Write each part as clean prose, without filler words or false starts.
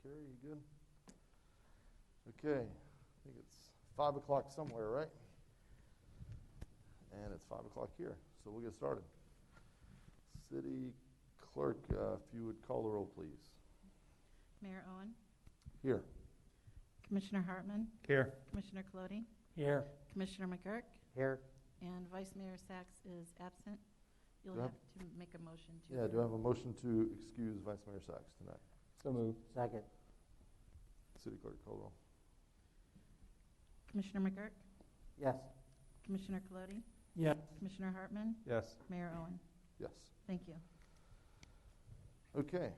Carrie, you good? Okay, I think it's 5 o'clock somewhere, right? And it's 5 o'clock here, so we'll get started. City Clerk, if you would call the roll, please. Mayor Owen. Here. Commissioner Hartman. Here. Commissioner Colodi. Here. Commissioner McGurk. Here. And Vice Mayor Sachs is absent. You'll Do I have have- to make a motion to. Yeah, do I have a motion to excuse Vice Mayor Sachs tonight? So moved. Second. City Clerk, call the roll. Commissioner McGurk. Yes. Commissioner Colodi. Yes. Commissioner Hartman. Yes. Mayor Owen. Yes. Thank you. Okay.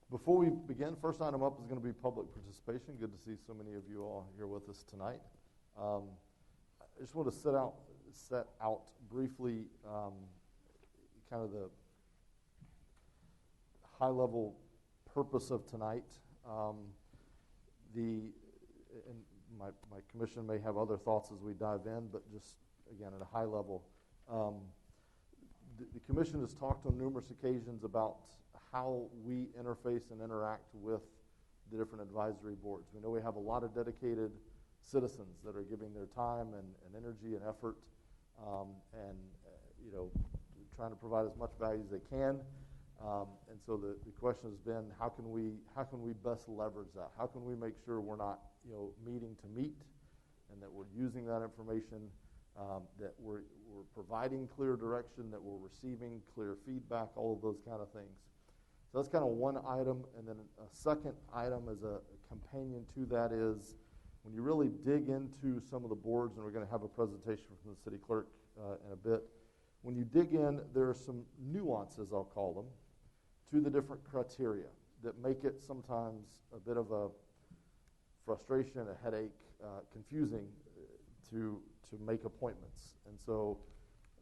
Before we begin, first item up is going to be public participation. Good to see so many of you all here with us tonight. I just want to set out briefly kind of the high-level purpose of tonight. And my commission may have other thoughts as we dive in, but just, again, at a high level, the commission has talked on numerous occasions about how we interface and interact with the different advisory boards. We know we have a lot of dedicated citizens that are giving their time and energy and effort trying to provide as much value as they can. And so the question has been, how can we best leverage that? How can we make sure we're not meeting to meet, and that we're using that information, that we're providing clear direction, that we're receiving clear feedback, all of those kind of things. So that's kind of one item. And then a second item as a companion to that is, when you really dig into some of the boards, and we're going to have a presentation from the city clerk in a bit, when you dig in, there are some nuances, I'll call them, to the different criteria that make it sometimes a bit of a frustration, a headache, confusing to make appointments. And so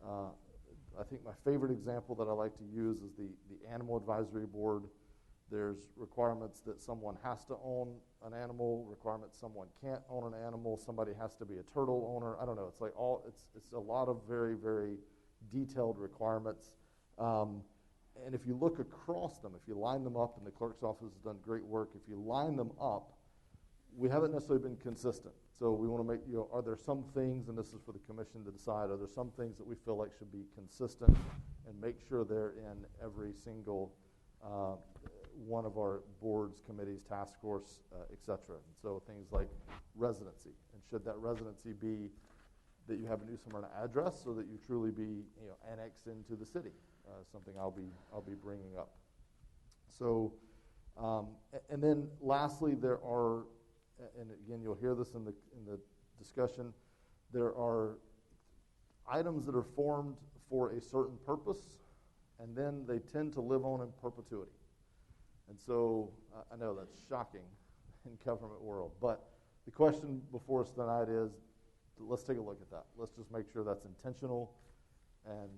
I think my favorite example that I like to use is the Animal Advisory Board. There's requirements that someone has to own an animal, requirements someone can't own an animal, somebody has to be a turtle owner. I don't know. It's like it's a lot of very, very detailed requirements. And if you look across them, if you line them up, and the clerk's office has done great work, if you line them up, we haven't necessarily been consistent. So we want to make, are there some things, and this is for the commission to decide, are there some things that we feel like should be consistent and make sure they're in every single one of our boards, committees, task force, et cetera. And so things like residency, and should that residency be that you have a new Smyrna address, so that you truly be annexed into the city, something I'll be bringing up. So, and then lastly, there are, and again, you'll hear this in the discussion, there are items that are formed for a certain purpose, and then they tend to live on in perpetuity. And so I know that's shocking in government world, but the question before us tonight is, let's take a look at that. Let's just make sure that's intentional. And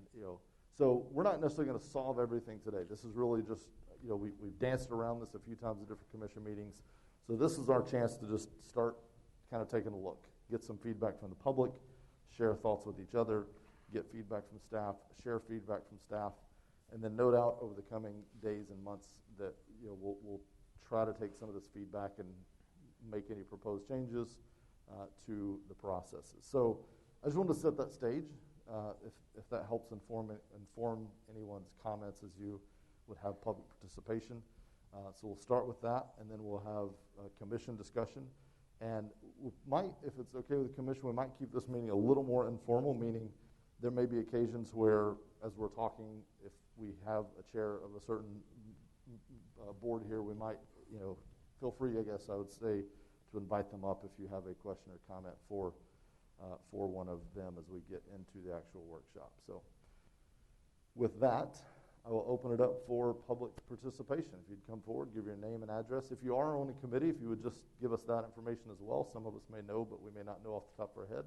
so we're not necessarily going to solve everything today. This is really just, we've danced around this a few times at different commission meetings. So this is our chance to just start kind of taking a look, get some feedback from the public, share thoughts with each other, get feedback from staff, share feedback from staff, and then note out over the coming days and months that we'll try to take some of this feedback and make any proposed changes to the processes. So I just wanted to set that stage, if that helps inform anyone's comments as you would have public participation. So we'll start with that, and then we'll have a commission discussion. And we might, if it's okay with the commission, we might keep this meeting a little more informal, meaning there may be occasions where, as we're talking, if we have a chair of a certain board here, we might, feel free, I guess I would say, to invite them up if you have a question or comment for one of them as we get into the actual workshop. So with that, I will open it up for public participation. If you'd come forward, give your name and address. If you are on a committee, if you would just give us that information as well. Some of us may know, but we may not know off the top of our head.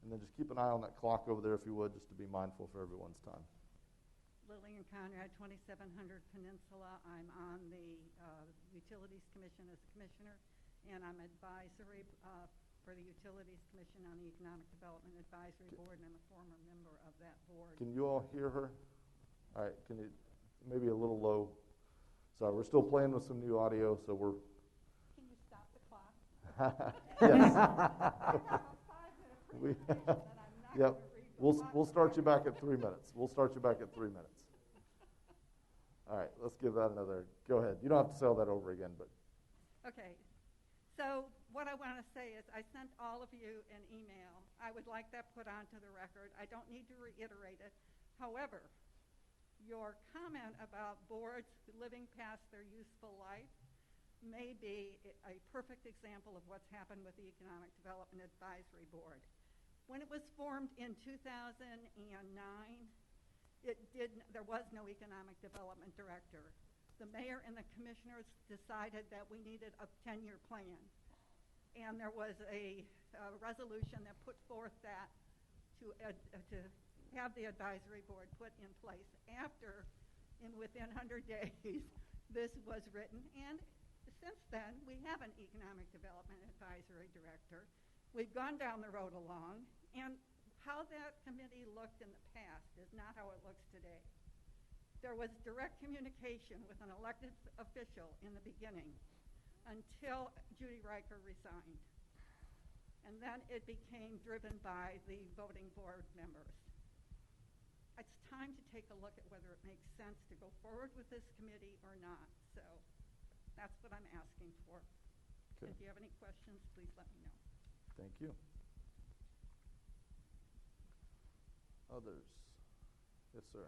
And then just keep an eye on that clock over there, if you would, just to be mindful for everyone's time. Lillian Conrad, 2700 Peninsula. I'm on the Utilities Commission as a commissioner, and I'm advisory for the Utilities Commission on the Economic Development Advisory Board, and I'm a former member of that board. Can you all hear her? All right, can you, maybe a little low. sorry, we're still playing with some new audio, so we're, Can you stop the clock? yes. I have a 5-minute We- presentation that I'm not Yep. going to read. We'll start you back at 3 minutes. We'll start you back at 3 minutes. All right, let's give that another, go ahead. You don't have to say all that over again, but Okay, so what I want to say is I sent all of you an email. I would like that put onto the record. I don't need to reiterate it. However, your comment about boards living past their useful life may be a perfect example of what's happened with the Economic Development Advisory Board. When it was formed in 2009, there was no economic development director. The mayor and the commissioners decided that we needed a 10-year plan. And there was a resolution that put forth that to have the advisory board put in place after, within 100 days, this was written. And since then, we have an economic development advisory director. We've gone down the road along, and how that committee looked in the past is not how it looks today. There was direct communication with an elected official in the beginning until Judy Riker resigned. And then it became driven by the voting board members. It's time to take a look at whether it makes sense to go forward with this committee or not. So that's what I'm asking for. Okay. If you have any questions, please let me know. thank you. Others? Yes, sir.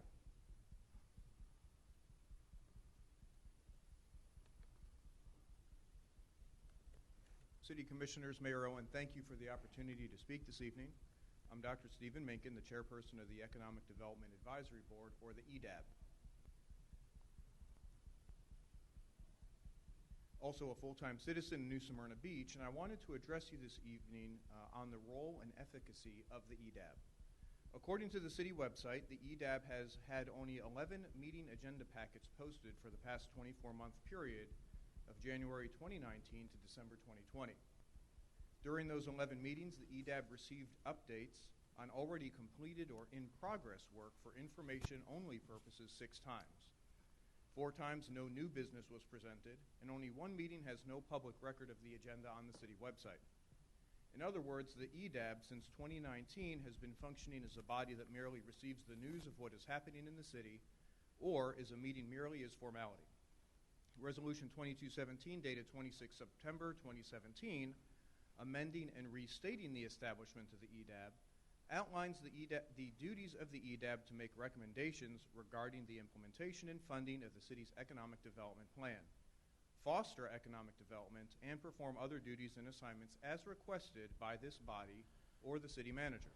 City Commissioners, Mayor Owen, thank you for the opportunity to speak this evening. I'm Dr. Stephen Minkin, the chairperson of the Economic Development Advisory Board, or the EDAB. Also a full-time citizen in New Smyrna Beach, and I wanted to address you this evening on the role and efficacy of the EDAB. According to the city website, the EDAB has had only 11 meeting agenda packets posted for the past 24-month period of January 2019 to December 2020. During those 11 meetings, the EDAB received updates on already completed or in-progress work for information-only purposes 6 times. 4 times no new business was presented, and only 1 meeting has no public record of the agenda on the city website. In other words, the EDAB since 2019 has been functioning as a body that merely receives the news of what is happening in the city, or is a meeting merely as formality. Resolution 2217, dated 26 September 2017, amending and restating the establishment of the EDAB, outlines the duties of the EDAB to make recommendations regarding the implementation and funding of the city's economic development plan, foster economic development, and perform other duties and assignments as requested by this body or the city manager.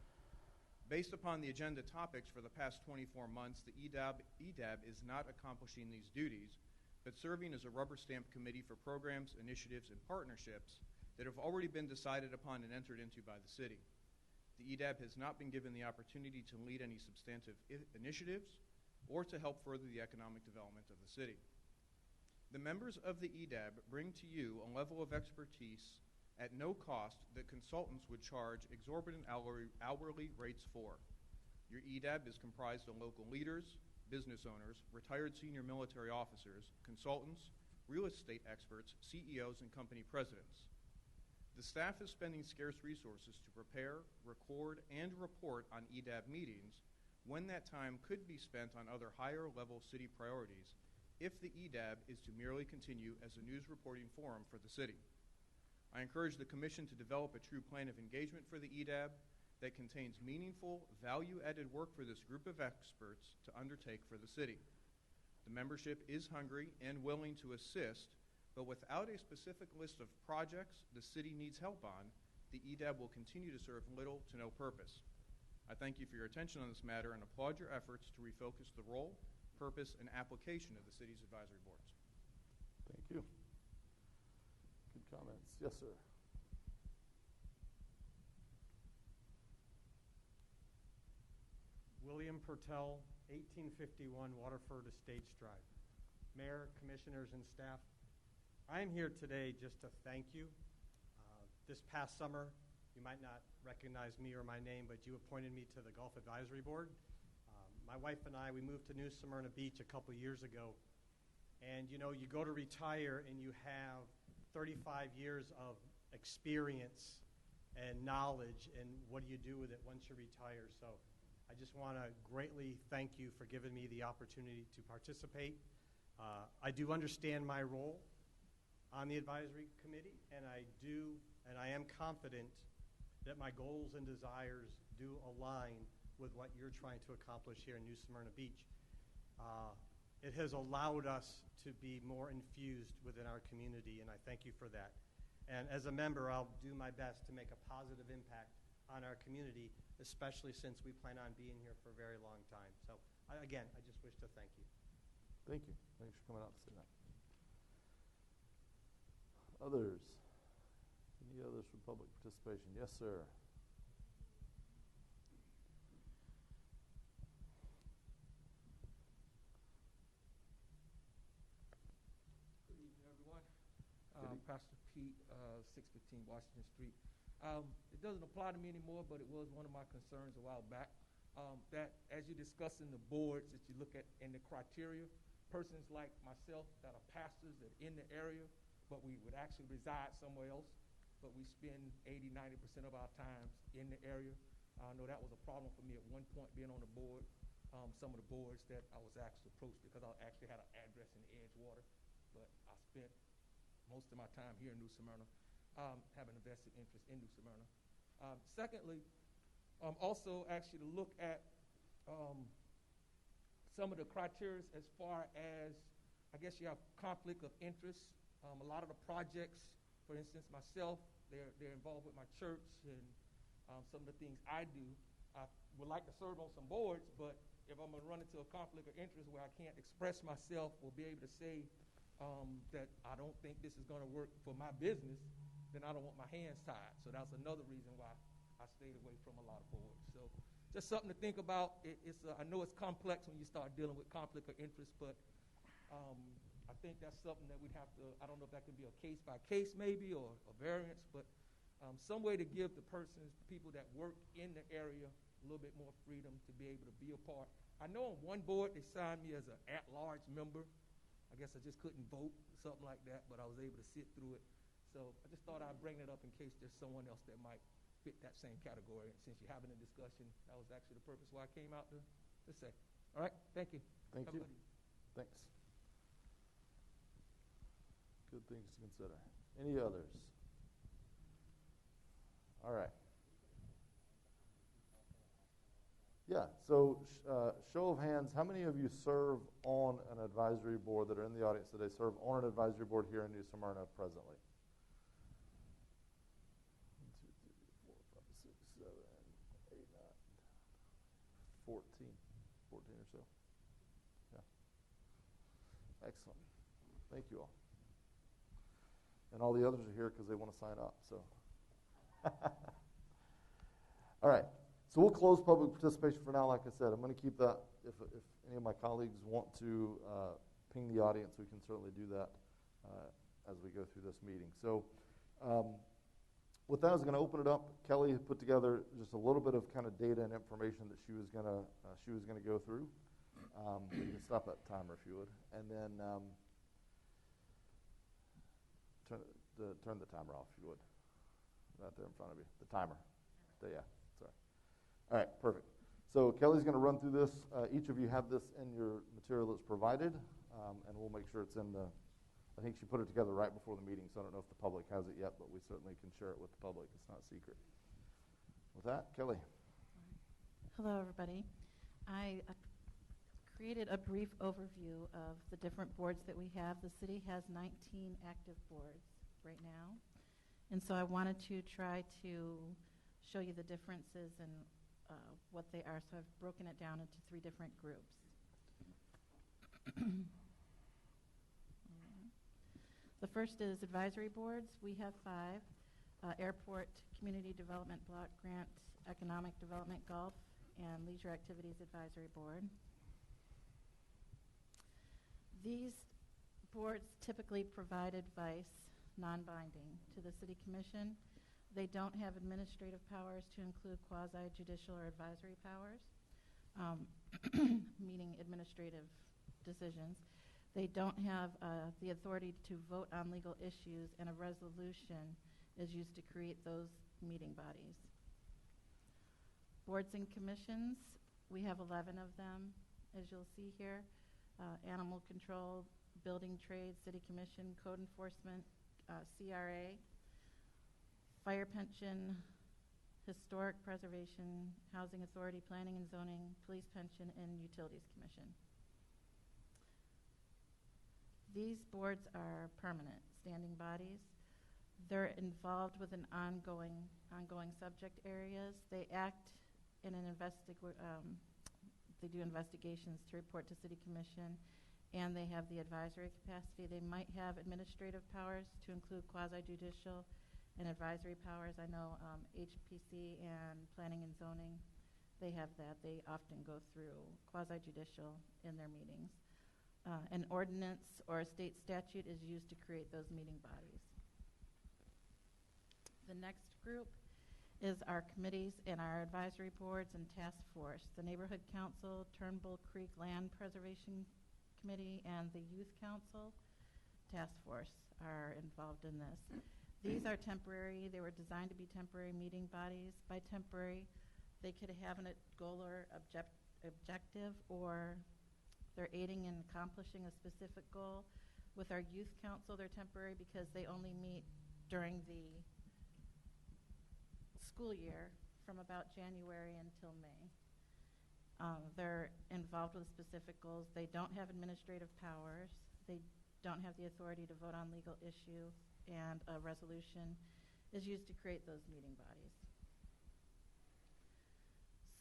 Based upon the agenda topics for the past 24 months, the EDAB is not accomplishing these duties, but serving as a rubber stamp committee for programs, initiatives, and partnerships that have already been decided upon and entered into by the city. The EDAB has not been given the opportunity to lead any substantive initiatives or to help further the economic development of the city. The members of the EDAB bring to you a level of expertise at no cost that consultants would charge exorbitant hourly rates for. Your EDAB is comprised of local leaders, business owners, retired senior military officers, consultants, real estate experts, CEOs, and company presidents. The staff is spending scarce resources to prepare, record, and report on EDAB meetings when that time could be spent on other higher-level city priorities if the EDAB is to merely continue as a news reporting forum for the city. I encourage the Commission to develop a true plan of engagement for the EDAB that contains meaningful, value-added work for this group of experts to undertake for the city. The membership is hungry and willing to assist, but without a specific list of projects the city needs help on, the EDAB will continue to serve little to no purpose. I thank you for your attention on this matter and applaud your efforts to refocus the role, purpose, and application of the city's advisory boards. Thank you. Good comments. Yes, sir. William Purtell, 1851 Waterford Estates Drive. Mayor, commissioners, and staff, I am here today just to thank you. This past summer, you might not recognize me or my name, but you appointed me to the Gulf Advisory Board. My wife and I, we moved to New Smyrna Beach a couple years ago, And you know, you go to retire and you have 35 years of experience and knowledge, and what do you do with it once you retire? So I just want to greatly thank you for giving me the opportunity to participate. I do understand my role on the advisory committee, and I am confident that my goals and desires do align with what you're trying to accomplish here in New Smyrna Beach. It has allowed us to be more infused within our community, and I thank you for that. And as a member, I'll do my best to make a positive impact on our community, especially since we plan on being here for a very long time. So, again, I just wish to thank you. Thank you. Thanks for coming out to say that. Others? Any others for public participation? Yes, sir. Good evening, everyone. Good evening. Pastor Pete, 615 Washington Street. It doesn't apply to me anymore, but it was one of my concerns a while back. That as you're discussing the boards that you look at in the criteria, persons like myself that are pastors that are in the area, but we would actually reside somewhere else, but we spend 80-90% of our time in the area. I know that was a problem for me at one point being on the board. Some of the boards that I was actually approached because I actually had an address in Edgewater, but I spent most of my time here in New Smyrna, having a vested interest in New Smyrna. Secondly, also actually to look at some of the criteria as far as, I guess you have conflict of interest. A lot of the projects, for instance, myself, they're involved with my church and some of the things I do. I would like to serve on some boards, but if I'm going to run into a conflict of interest where I can't express myself or be able to say that I don't think this is going to work for my business, then I don't want my hands tied. So that's another reason why I stayed away from a lot of boards. So just something to think about. I know it's complex when you start dealing with conflict of interest, but I think that's something that we'd have to, I don't know if that can be a case-by-case maybe or a variance, but some way to give the people that work in the area a little bit more freedom to be able to be a part. I know on one board they signed me as an at-large member. I guess I just couldn't vote, something like that, but I was able to sit through it. So I just thought I'd bring it up in case there's someone else that might fit that same category. And since you're having a discussion, that was actually the purpose why I came out to say. All right, thank you. Thank Have you. a good evening. Thanks. Good things to consider. Any others? All right. Yeah, so show of hands, how many of you serve on an advisory board that are in the audience today, serve on an advisory board here in New Smyrna presently? 1, 2, 3, 4, 5, 6, 7, 8, 9, 14 or so. Yeah. Excellent. Thank you all. And all the others are here because they want to sign up. So, all right. So we'll close public participation for now. Like I said, I'm going to keep that. If any of my colleagues want to ping the audience, we can certainly do that as we go through this meeting. So with that, I was going to open it up. Kelly had put together just a little bit of kind of data and information that she was going to go through. You can stop that timer if you would, and then turn the timer off if you would. Right there in front of you, the timer. Yeah. Sorry. All right, perfect. So Kelly's going to run through this. Each of you have this in your material that's provided, and we'll make sure it's in the, I think she put it together right before the meeting, so I don't know if the public has it yet, but we certainly can share it with the public. It's not secret. With that, Kelly. Hello, everybody. I created a brief overview of the different boards that we have. The city has 19 active boards right now, and so I wanted to try to show you the differences and what they are. So I've broken it down into 3 different groups. The first is advisory boards. We have 5: Airport Community Development Block Grant, Economic Development Golf, and Leisure Activities Advisory Board. These boards typically provide advice, non-binding, to the City Commission. They don't have administrative powers to include quasi-judicial or advisory powers, meaning administrative decisions. They don't have the authority to vote on legal issues, and a resolution is used to create those meeting bodies. Boards and commissions, we have 11 of them, as you'll see here. Animal control, building trade, city commission, code enforcement, CRA, fire pension, historic preservation, housing authority, planning and zoning, police pension, and utilities commission. These boards are permanent, standing bodies. They're involved with an ongoing subject areas. They act in an they do investigations to report to City Commission, and they have the advisory capacity. They might have administrative powers to include quasi-judicial and advisory powers. I know HPC and Planning and Zoning, they have that. They often go through quasi-judicial in their meetings. An ordinance or a state statute is used to create those meeting bodies. The next group is our committees and our advisory boards and task force. The Neighborhood Council, Turnbull Creek Land Preservation Committee, and the Youth Council task force are involved in this. These are temporary. They were designed to be temporary meeting bodies. By temporary, they could have a goal or objective, or they're aiding in accomplishing a specific goal. With our Youth Council, they're temporary because they only meet during the school year from about January until May. They're involved with specific goals. They don't have administrative powers. They don't have the authority to vote on legal issues, and a resolution is used to create those meeting bodies.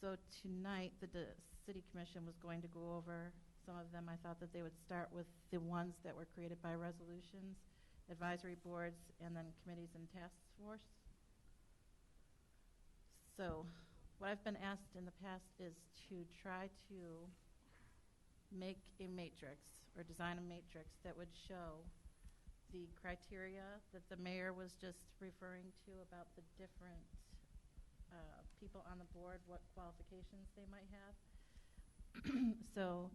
So tonight, the City Commission was going to go over some of them. I thought that they would start with the ones that were created by resolutions, advisory boards, and then committees and task force. So what I've been asked in the past is to try to make a matrix or design a matrix that would show the criteria that the mayor was just referring to about the different people on the board, what qualifications they might have. So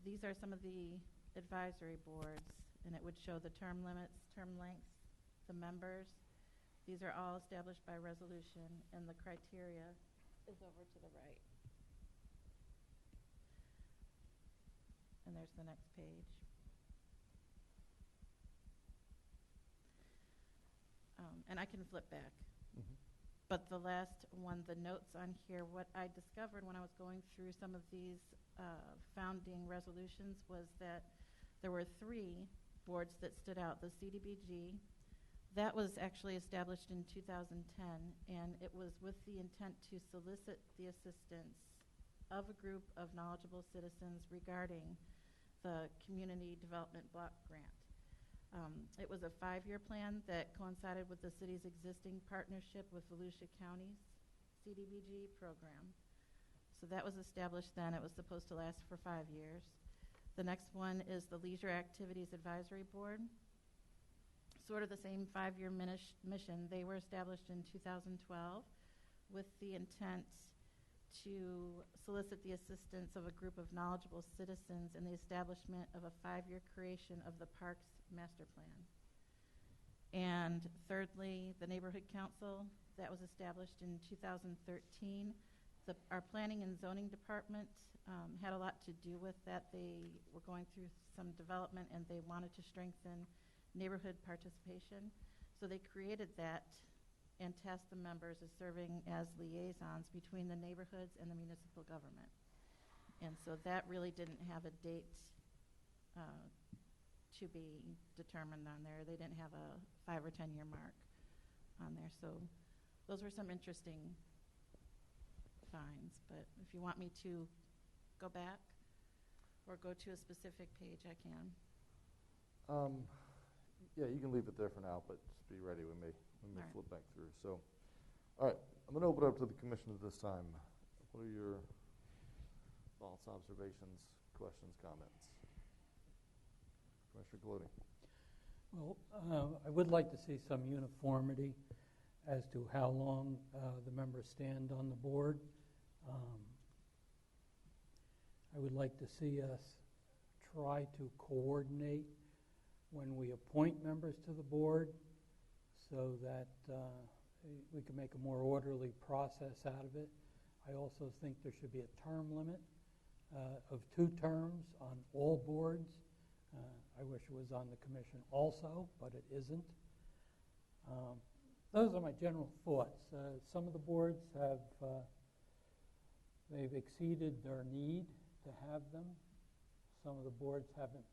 these are some of the advisory boards, and it would show the term limits, term lengths, the members. These are all established by resolution, and the criteria is over to the right. And there's the next page. And I can flip back. Mhm. But the last one, the notes on here, what I discovered when I was going through some of these founding resolutions was that there were 3 boards that stood out. The CDBG, that was actually established in 2010, and it was with the intent to solicit the assistance of a group of knowledgeable citizens regarding the Community Development Block Grant. It was a 5-year plan that coincided with the city's existing partnership with Volusia County's CDBG program. So that was established then. It was supposed to last for 5 years. The next one is the Leisure Activities Advisory Board. Sort of the same 5-year mission. They were established in 2012 with the intent to solicit the assistance of a group of knowledgeable citizens in the establishment of a 5-year creation of the Parks Master Plan. And thirdly, the Neighborhood Council, that was established in 2013. Our Planning and Zoning Department had a lot to do with that. They were going through some development, and they wanted to strengthen neighborhood participation. So they created that and tasked the members as serving as liaisons between the neighborhoods and the municipal government. And so that really didn't have a date to be determined on there. They didn't have a 5 or 10 year mark on there. So those were some interesting finds. But if you want me to go back or go to a specific page, I can. Yeah, you can leave it there for now, but just be ready. We may All right. flip back through. So, all right, I'm going to open it up to the commission at this time. What are your thoughts, observations, questions, comments? Commissioner Gallotti. Well, I would like to see some uniformity as to how long the members stand on the board. I would like to see us try to coordinate when we appoint members to the board so that we can make a more orderly process out of it. I also think there should be a term limit of 2 terms on all boards. I wish it was on the commission also, but it isn't. Those are my general thoughts. Some of the boards have they've exceeded their need to have them. Some of the boards haven't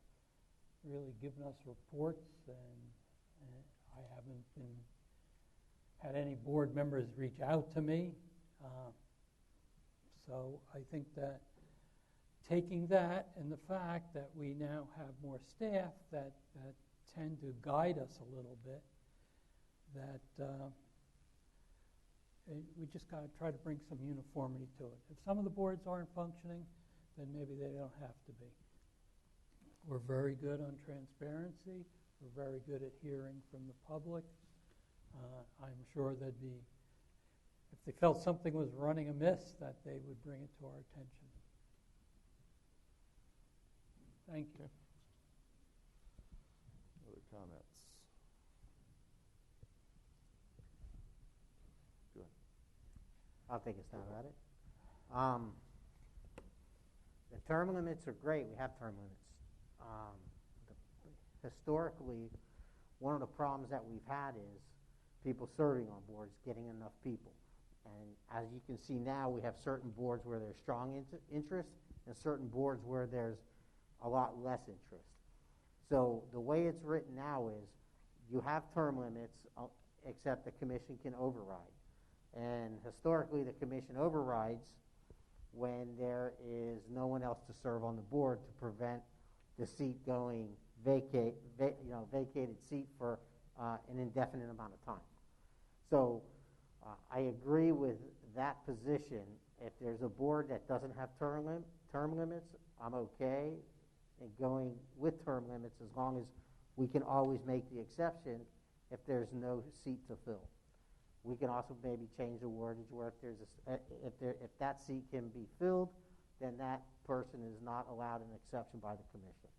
really given us reports, and I haven't had any board members reach out to me. So I think that taking that and the fact that we now have more staff that tend to guide us a little bit, that we just got to try to bring some uniformity to it. If some of the boards aren't functioning, then maybe they don't have to be. We're very good on transparency. We're very good at hearing from the public. I'm sure they'd be, if they felt something was running amiss, that they would bring it to our attention. Thank you. Other comments? Go ahead. I'll take a stab at it. The term limits are great. We have term limits. Historically, one of the problems that we've had is people serving on boards, getting enough people. And as you can see now, we have certain boards where there's strong interest and certain boards where there's a lot less interest. So the way it's written now is you have term limits, except the commission can override. And historically, the commission overrides when there is no one else to serve on the board to prevent the seat going vacated seat for an indefinite amount of time. So I agree with that position. If there's a board that doesn't have term limits, I'm okay in going with term limits as long as we can always make the exception if there's no seat to fill. We can also maybe change the wordage where if that seat can be filled, then that person is not allowed an exception by the commission.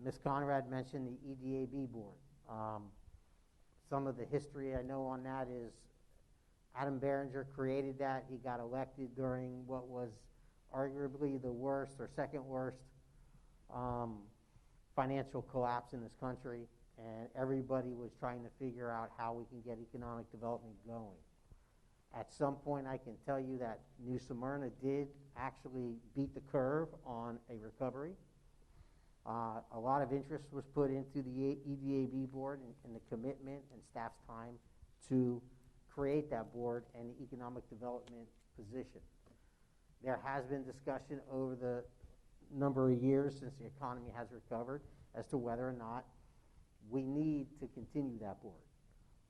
Ms. Conrad mentioned the EDAB board. Some of the history I know on that is Adam Berenger created that. He got elected during what was arguably the worst or second worst financial collapse in this country, and everybody was trying to figure out how we can get economic development going. At some point, I can tell you that New Smyrna did actually beat the curve on a recovery. A lot of interest was put into the EDAB board and the commitment and staff's time to create that board and the economic development position. There has been discussion over the number of years since the economy has recovered as to whether or not we need to continue that board.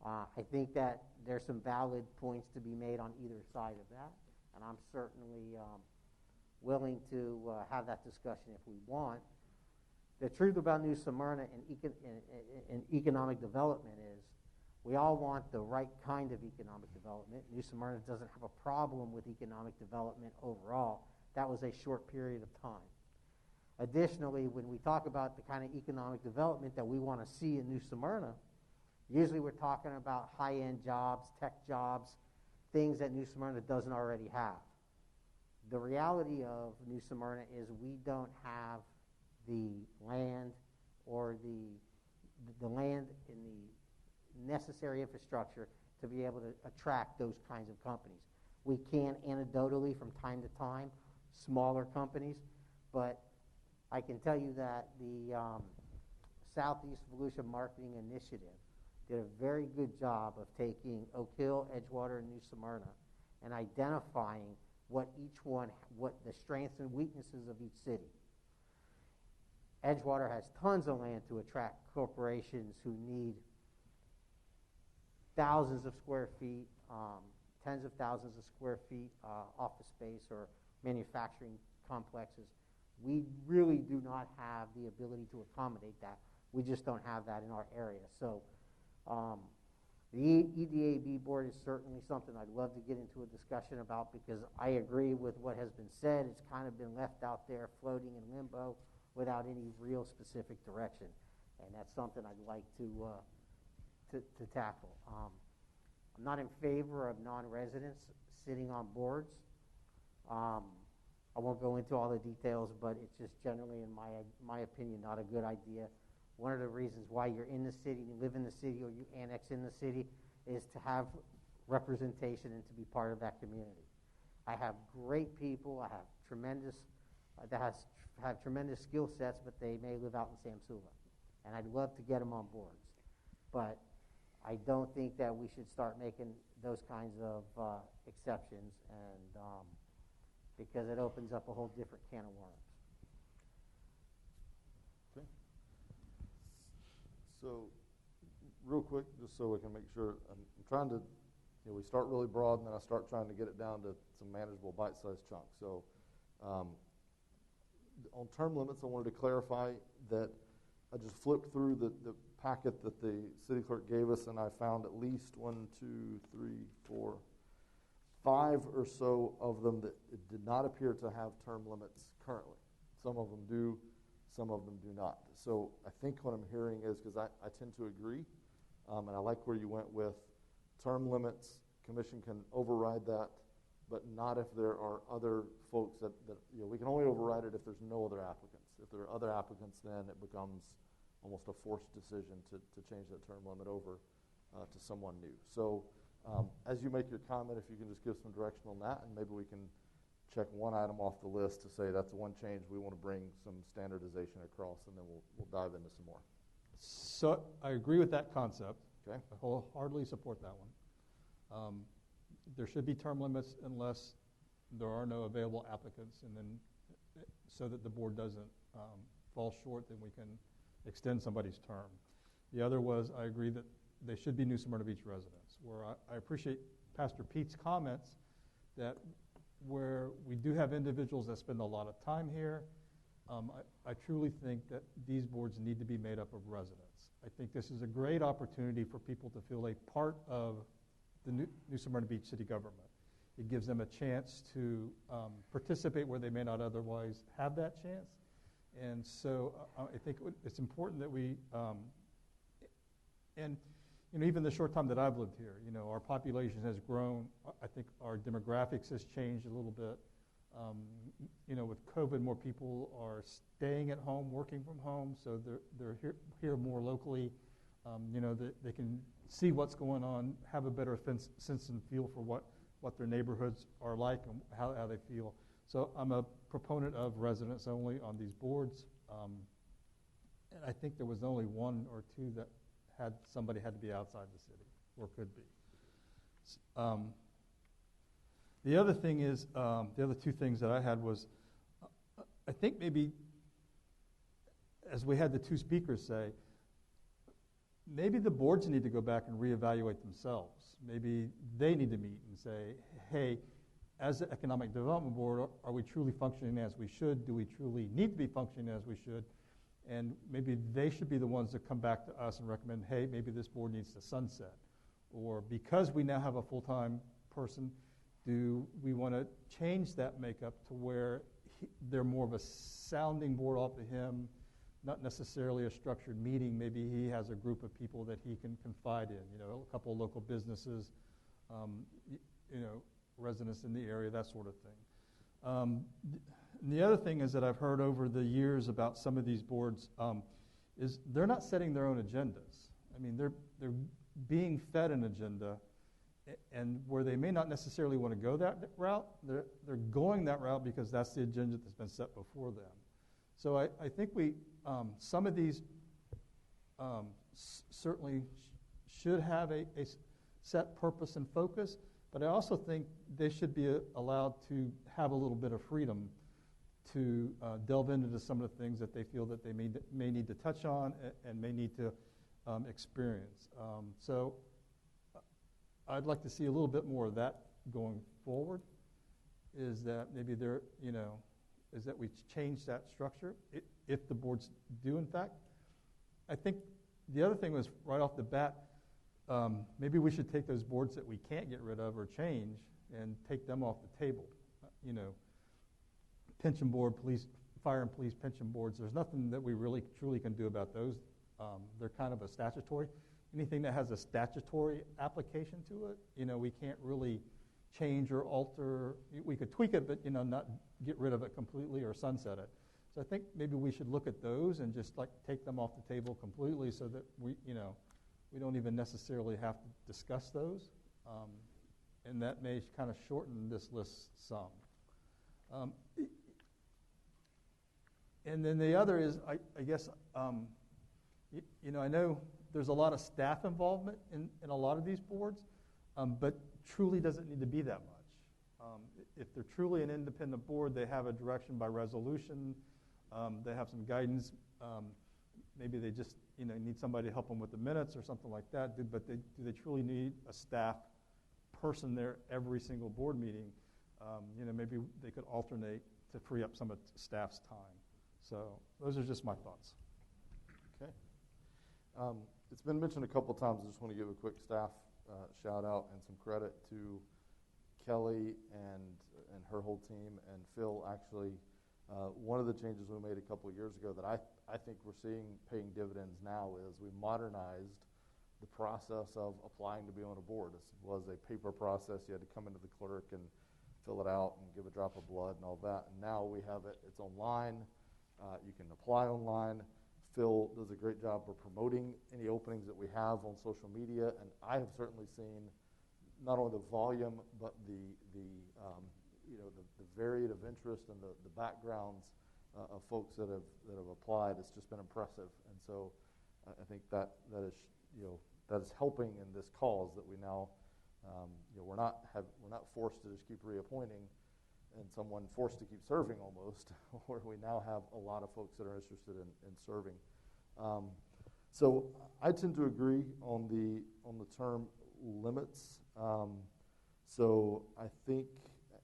I think that there's some valid points to be made on either side of that, and I'm certainly willing to have that discussion if we want. The truth about New Smyrna and economic development is we all want the right kind of economic development. New Smyrna doesn't have a problem with economic development overall. That was a short period of time. Additionally, when we talk about the kind of economic development that we want to see in New Smyrna, usually we're talking about high-end jobs, tech jobs, things that New Smyrna doesn't already have. The reality of New Smyrna is we don't have the land or the land and the necessary infrastructure to be able to attract those kinds of companies. We can anecdotally from time to time, smaller companies, but I can tell you that the Southeast Volusia Marketing Initiative did a very good job of taking Oak Hill, Edgewater, and New Smyrna and identifying what the strengths and weaknesses of each city. Edgewater has tons of land to attract corporations who need thousands of square feet, tens of thousands of square feet office space or manufacturing complexes. We really do not have the ability to accommodate that. We just don't have that in our area. So The EDAB board is certainly something I'd love to get into a discussion about, because I agree with what has been said. It's kind of been left out there floating in limbo without any real specific direction. And that's something I'd like to tackle. I'm not in favor of non-residents sitting on boards. I won't go into all the details, but it's just generally, in my opinion, not a good idea. One of the reasons why you're in the city, you live in the city, or you annex in the city, is to have representation and to be part of that community. I have great people. I have tremendous, have tremendous skill sets, but they may live out in Samsula. And I'd love to get them on boards. But I don't think that we should start making those kinds of exceptions, and because it opens up a whole different can of worms. Okay. So, real quick, just so we can make sure, I'm trying to, we start really broad, and then I start trying to get it down to some manageable bite-sized chunks. So, on term limits, I wanted to clarify that I just flipped through the packet that the city clerk gave us, and I found at least 5 or so of them that it did not appear to have term limits currently. Some of them do, some of them do not. So I think what I'm hearing is, because I tend to agree, and I like where you went with term limits, commission can override that, but not if there are other folks that we can only override it if there's no other applicants. If there are other applicants, then it becomes almost a forced decision to change that term limit over to someone new. So as you make your comment, if you can just give some direction on that, and maybe we can check one item off the list to say that's one change we want to bring some standardization across, and then we'll dive into some more. So I agree with that concept. Okay. I wholeheartedly support that one. There should be term limits unless there are no available applicants, and then so that the board doesn't fall short, then we can extend somebody's term. The other was, I agree that they should be New Smyrna Beach residents, where I appreciate Pastor Pete's comments that where we do have individuals that spend a lot of time here, I truly think that these boards need to be made up of residents. I think this is a great opportunity for people to feel a part of the New Smyrna Beach city government. It gives them a chance to participate where they may not otherwise have that chance. And so I think it's important that we, and even the short time that I've lived here, our population has grown. I think our demographics has changed a little bit. With COVID, more people are staying at home, working from home, so they're here more locally. They can see what's going on, have a better sense and feel for what their neighborhoods are like and how they feel. So I'm a proponent of residents only on these boards. And I think there was only one or two that somebody had to be outside the city, or could be. The other thing is, the other two things that I had was, I think maybe, as we had the two speakers say, maybe the boards need to go back and reevaluate themselves. Maybe they need to meet and say, hey, as the Economic Development Board, are we truly functioning as we should? Do we truly need to be functioning as we should? And maybe they should be the ones that come back to us and recommend, hey, maybe this board needs to sunset. Or because we now have a full-time person, do we want to change that makeup to where they're more of a sounding board off of him, not necessarily a structured meeting? Maybe he has a group of people that he can confide in, a couple of local businesses, residents in the area, that sort of thing. The other thing is that I've heard over the years about some of these boards is they're not setting their own agendas. I mean, they're being fed an agenda, and where they may not necessarily want to go that route, they're going that route because that's the agenda that's been set before them. So I think some of these certainly should have a set purpose and focus, but I also think they should be allowed to have a little bit of freedom to delve into some of the things that they feel that they may need to touch on and may need to experience. So I'd like to see a little bit more of that going forward, is that maybe is that we change that structure if the boards do, in fact. I think the other thing was, right off the bat, maybe we should take those boards that we can't get rid of or change and take them off the table. You know, pension board, police, fire and police pension boards, there's nothing that we really truly can do about those. They're kind of a statutory. Anything that has a statutory application to it, you know, we can't really change or alter. We could tweak it, but, you know, not get rid of it completely or sunset it. So I think maybe we should look at those and just like take them off the table completely so that we, you know, we don't even necessarily have to discuss those. And that may kind of shorten this list some. And then the other is, I guess, you know, I know there's a lot of staff involvement in a lot of these boards, but truly doesn't need to be that much. If they're truly an independent board, they have a direction by resolution, they have some guidance, maybe they just, you know, need somebody to help them with the minutes or something like that, but do they truly need a staff person there every single board meeting? You know, maybe they could alternate to free up some of staff's time. So those are just my thoughts. Okay. It's been mentioned a couple times. I just want to give a quick staff shout out and some credit to Kelly and her whole team and Phil. Actually, one of the changes we made a couple of years ago that I think we're seeing paying dividends now is we modernized the process of applying to be on a board. This was a paper process. You had to come into the clerk and fill it out and give a drop of blood and all that. And now we have it. It's online. You can apply online. Phil does a great job of promoting any openings that we have on social media, and I have certainly seen not only the volume but the you know, the varied of interest and the backgrounds of folks that have applied. It's just been impressive, and so I think that is, you know, that is helping in this cause that we now you know, we're not forced to just keep reappointing and someone forced to keep serving almost, where we now have a lot of folks that are interested in serving. So I tend to agree on the term limits. So I think,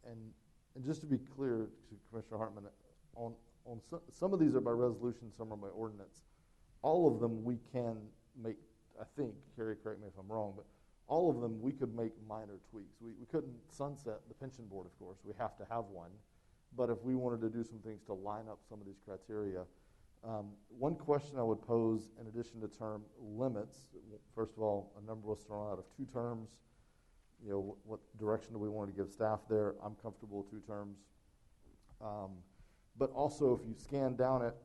and just to be clear to Commissioner Hartman, on some of these are by resolution, some are by ordinance. All of them we can make, I think, Carrie, correct me if I'm wrong, but all of them we could make minor tweaks. We couldn't sunset the pension board, of course. We have to have one. But if we wanted to do some things to line up some of these criteria, one question I would pose in addition to term limits, first of all, a number was thrown out of 2 terms. You know, what direction do we want to give staff there? I'm comfortable with 2 terms. But also, if you scan down it,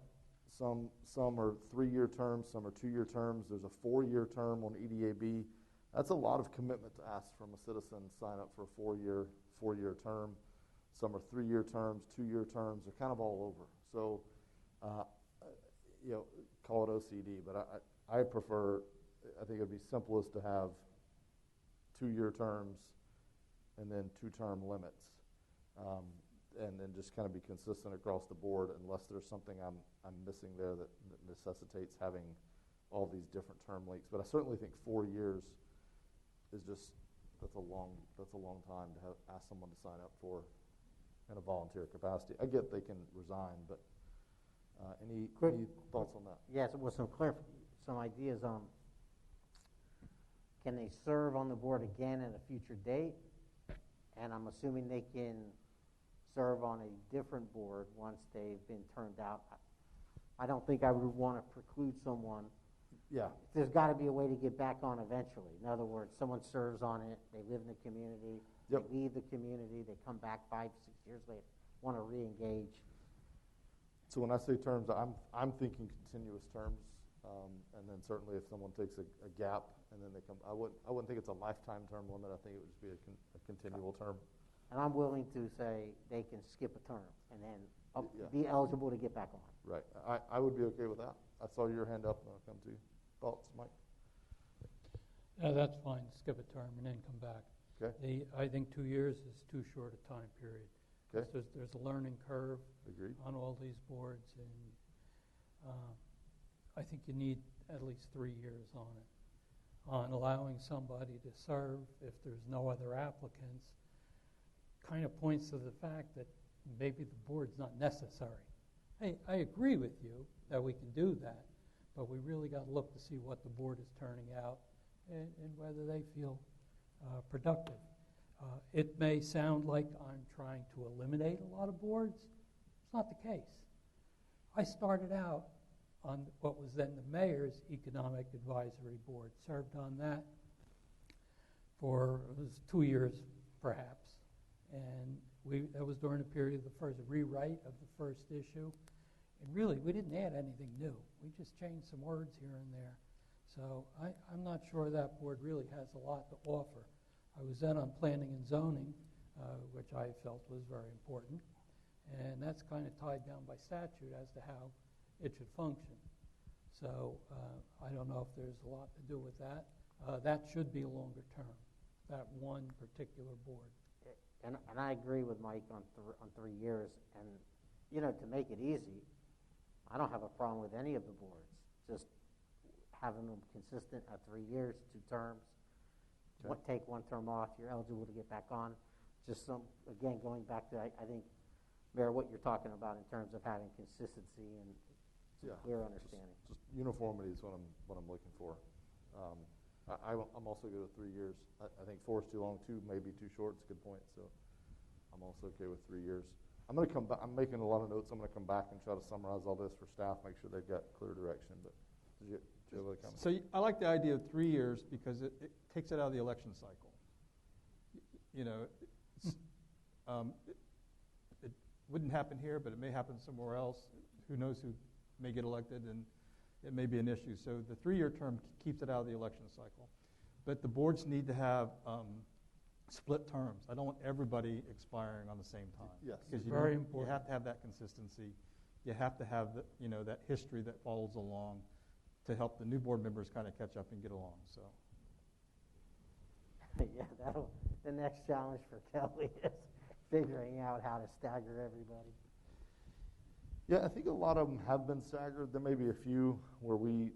some are 3-year terms, some are 2-year terms. There's a 4-year term on EDAB. That's a lot of commitment to ask from a citizen to sign up for a 4-year term. Some are 3-year terms, 2-year terms. They're kind of all over. So, you know, call it OCD, but I prefer, I think it would be simplest to have 2-year terms and then 2-term limits, and then just kind of be consistent across the board unless there's something I'm missing there that necessitates having all these different term lengths. But I certainly think 4 years is just, that's a long time to ask someone to sign up for in a volunteer capacity. I get they can resign, but any thoughts on that? Yes, with some ideas on, can they serve on the board again at a future date? And I'm assuming they can serve on a different board once they've been turned out. I don't think I would want to preclude someone. Yeah. There's got to be a way to get back on eventually. In other words, someone serves on it, they live in the community, Yep. They leave the community, they come back 5, 6 years later, want to re-engage. So when I say terms, I'm thinking continuous terms, and then certainly if someone takes a gap and then they come, I wouldn't think it's a lifetime term limit. I think it would just be a continual term. And I'm willing to say they can skip a term and then Yeah. be eligible to get back on. Right. I would be okay with that. I saw your hand up, and I'll come to you. Thoughts, Mike? Yeah, that's fine, skip a term and then come back. Okay. I think 2 years is too short a time period. Okay. There's a learning curve Agreed. on all these boards, and I think you need at least 3 years on it. On allowing somebody to serve if there's no other applicants kind of points to the fact that maybe the board's not necessary. Hey, I agree with you that we can do that, but we really got to look to see what the board is turning out and whether they feel productive. It may sound like I'm trying to eliminate a lot of boards. It's not the case. I started out on what was then the Mayor's Economic Advisory Board, served on that for it was 2 years perhaps, and that was during the period of the first rewrite of the first issue, and really we didn't add anything new. We just changed some words here and there. So I'm not sure that board really has a lot to offer. I was then on planning and zoning, which I felt was very important, and that's kind of tied down by statute as to how it should function. So I don't know if there's a lot to do with that. That should be a longer term, that one particular board. And I agree with Mike on 3 years. And, you know, to make it easy, I don't have a problem with any of the boards. Just having them consistent at 3 years, 2 terms. Okay. Take 1 term off, you're eligible to get back on. Just again, going back to, I think, Mayor, what you're talking about in terms of having consistency and clear understanding. Just uniformity is what I'm looking for. I'm also good with 3 years. I think 4 is too long, 2 may be too short. It's a good point. So I'm also okay with 3 years. I'm going to come back. I'm making a lot of notes. I'm going to come back and try to summarize all this for staff, make sure they've got clear direction. But did you have other comments? So I like the idea of 3 years because it takes it out of the election cycle. You know, it wouldn't happen here, but it may happen somewhere else. Who knows who may get elected, and it may be an issue. So the 3-year term keeps it out of the election cycle. But the boards need to have split terms. I don't want everybody expiring on the same time. Yes. Because Very you important. have to have that consistency. You have to have that history that follows along to help the new board members kind of catch up and get along. So. Yeah, the next challenge for Kelly is figuring out how to stagger everybody. Yeah, I think a lot of them have been staggered. There may be a few where we,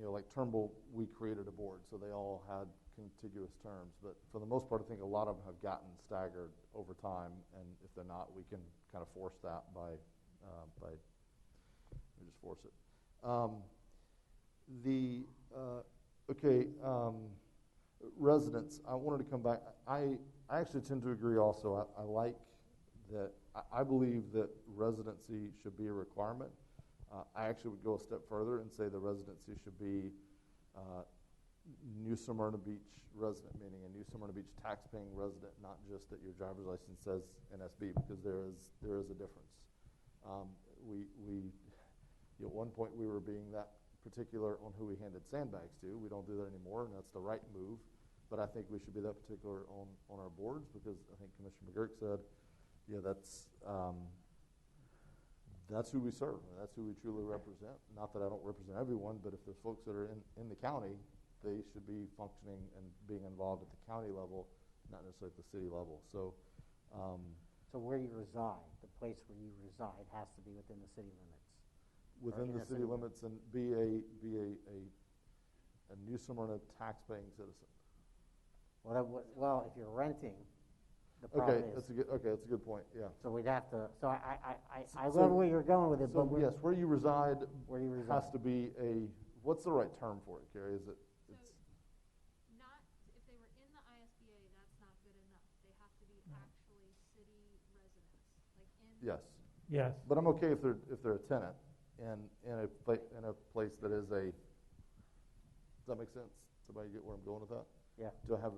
like Turnbull, we created a board, so they all had contiguous terms. But for the most part, I think a lot of them have gotten staggered over time, and if they're not, we can kind of force that by we just force it. Residents, I wanted to come back. I actually tend to agree also. I like that. I believe that residency should be a requirement. I actually would go a step further and say the residency should be New Smyrna Beach resident, meaning a New Smyrna Beach tax-paying resident, not just that your driver's license says NSB, because there is a difference. At one point we were being that particular on who we handed sandbags to. We don't do that anymore, and that's the right move. But I think we should be that particular on our boards, because I think Commissioner McGurk said, that's who we serve, and that's who we truly represent. Not that I don't represent everyone, but if there's folks that are in the county, they should be functioning and being involved at the county level, not necessarily at the city level. So, so where you reside, the place where you reside, has to be within the city limits. Within the city limits, and be a New Smyrna tax-paying citizen. Well, if you're renting, the problem is. That's a good point. Yeah. So we'd have to. So I love where you're going with it, So but yes, where you reside has to reside. be a. What's the right term for it, Carrie? Is it? It's Not, if they were in the ISBA, that's not good enough. They have to be actually city residents, like in. yes, Yes. but I'm okay if they're a tenant in a place that is a. Does that make sense? Somebody get where I'm going with that? Yeah. Do I have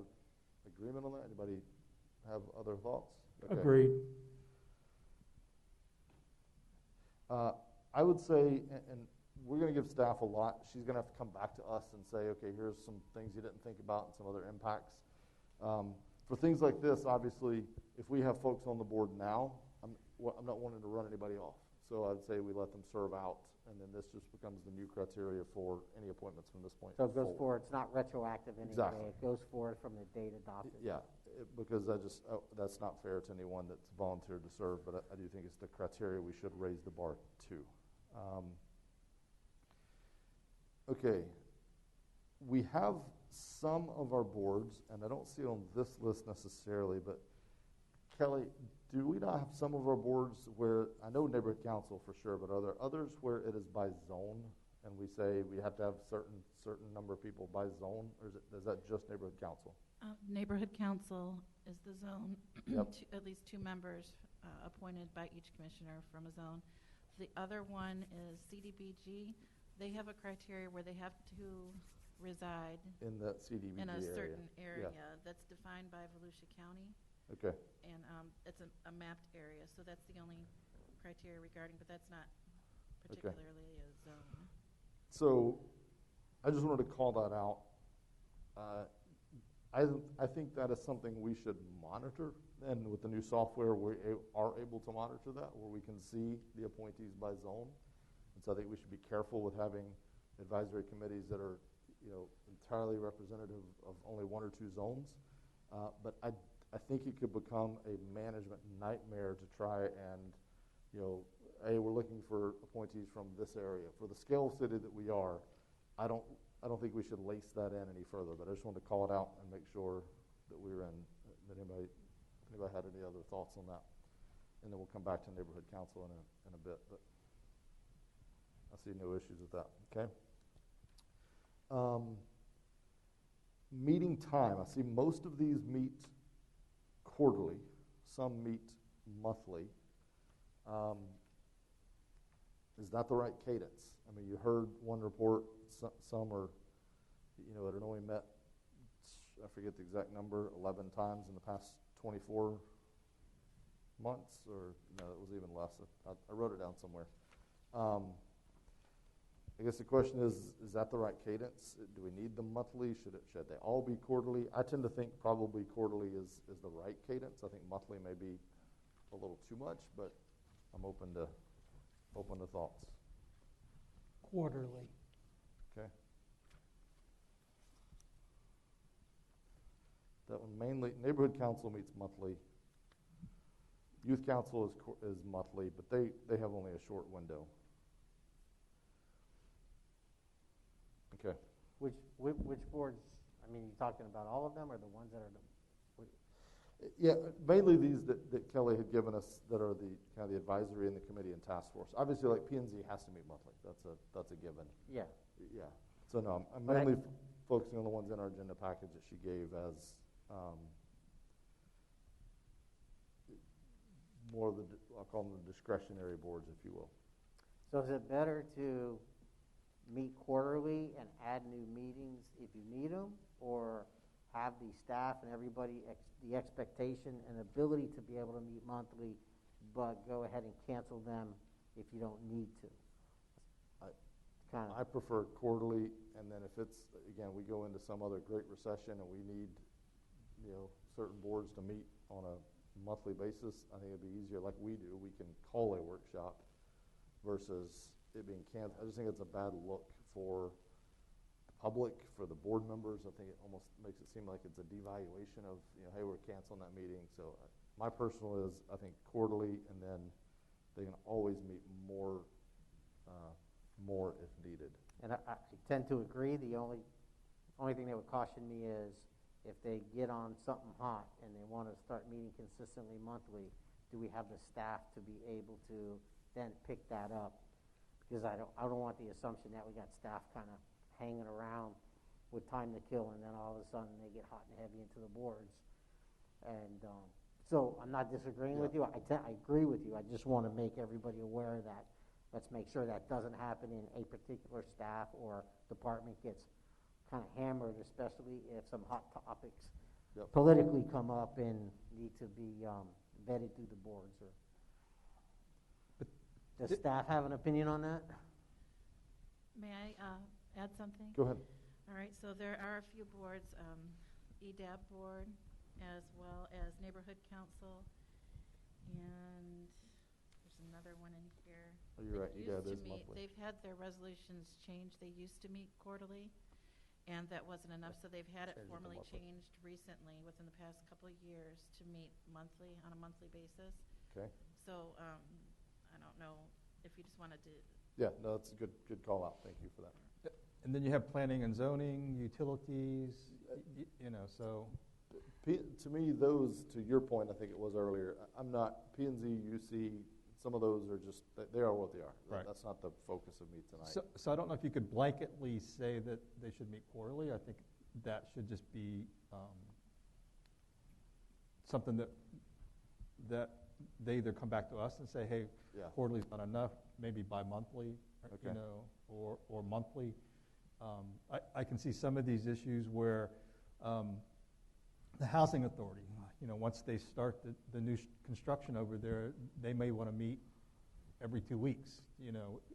agreement on that? Anybody have other thoughts? Okay. Agreed. I would say, and we're going to give staff a lot. She's going to have to come back to us and say, okay, here's some things you didn't think about and some other impacts. For things like this, obviously, if we have folks on the board now, I'm not wanting to run anybody off. So I'd say we let them serve out, and then this just becomes the new criteria for any appointments from this point So it goes forward. forward. It's not retroactive in any Exactly. way. It goes forward from the date adopted. Yeah, because that's not fair to anyone that's volunteered to serve, but I do think it's the criteria we should raise the bar to. Okay, we have some of our boards, and I don't see it on this list necessarily, but Kelly, do we not have some of our boards where, I know neighborhood council for sure, but are there others where it is by zone and we say we have to have certain number of people by zone, or is that just neighborhood council? Neighborhood council is the zone, Yep. at least 2 members appointed by each commissioner from a zone. The other one is CDBG. They have a criteria where they have to reside In that CDBG in a area? certain area Yeah. that's defined by Volusia County, Okay, and it's a mapped area, so that's the only criteria regarding, but that's not Okay. particularly a zone. so I just wanted to call that out. I think that is something we should monitor, and with the new software, we are able to monitor that, where we can see the appointees by zone. And so I think we should be careful with having advisory committees that are, entirely representative of only 1 or 2 zones. But I think it could become a management nightmare to try and, hey, we're looking for appointees from this area. For the scale of city that we are, I don't think we should lace that in any further, but I just wanted to call it out and make sure that we were in, that anybody had any other thoughts on that. And then we'll come back to neighborhood council in a bit, but I see no issues with that, okay? Meeting time, I see most of these meet quarterly, some meet monthly. Is that the right cadence? I mean, you heard one report, some are, it had only met, I forget the exact number, 11 times in the past 24 months, or no, it was even less. I wrote it down somewhere. I guess the question is that the right cadence? Do we need them monthly? Should they all be quarterly? I tend to think probably quarterly is the right cadence. I think monthly may be a little too much, but I'm open to thoughts. Quarterly. Okay. That one mainly, neighborhood council meets monthly. Youth council is monthly, but they have only a short window. Okay. Which boards, I mean, you talking about all of them, or the ones that are Yeah, mainly these that Kelly had given us that are the kind of the advisory and the committee and task force. Obviously, like P&Z has to meet monthly. That's a given. yeah. Yeah. So no, I'm But mainly focusing on the ones in our agenda package that she gave as more of the, I'll call them the discretionary boards, if you will. So is it better to meet quarterly and add new meetings if you need them, or have the staff and everybody the expectation and ability to be able to meet monthly, but go ahead and cancel them if you don't need to? I prefer quarterly, and then if it's, again, we go into some other great recession and we need, certain boards to meet on a monthly basis, I think it'd be easier, like we do. We can call a workshop versus it being canceled. I just think it's a bad look for the public, for the board members. I think it almost makes it seem like it's a devaluation of, hey, we're canceling that meeting. So my personal is, I think, quarterly, and then they can always meet more if needed. And I tend to agree. The only thing that would caution me is if they get on something hot and they want to start meeting consistently monthly, do we have the staff to be able to then pick that up? Because I don't want the assumption that we got staff kind of hanging around with time to kill, and then all of a sudden they get hot and heavy into the boards. And so I'm not disagreeing with you. I agree with you. I just want to make everybody aware that let's make sure that doesn't happen in a particular staff or department gets kind of hammered, especially if some hot topics politically come up and need to be vetted through the boards. Does staff have an opinion on that? May I add something? Go ahead. All right, so there are a few boards, EDAB board, as well as Neighborhood Council, and there's another one in here. Oh, you're right, They EDAB used is to meet- monthly. They've had their resolutions changed. They used to meet quarterly, and that wasn't enough, so they've had it Changed it to formally monthly. changed recently, within the past couple of years, to meet monthly, on a monthly basis. Okay. So I don't know if you just wanted to, Yeah, no, that's a good call out. Thank you for that. And then you have planning and zoning, utilities, so. To me, those, to your point, I think it was earlier, I'm not, P&Z, UC, some of those are just, they are what they are. Right. That's not the focus of me tonight. So I don't know if you could blanketly say that they should meet quarterly. I think that should just be something that they either come back to us and say, hey, Yeah. quarterly's not enough, maybe bi-monthly, Okay. or monthly. I can see some of these issues where the housing authority, once they start the new construction over there, they may want to meet every 2 weeks,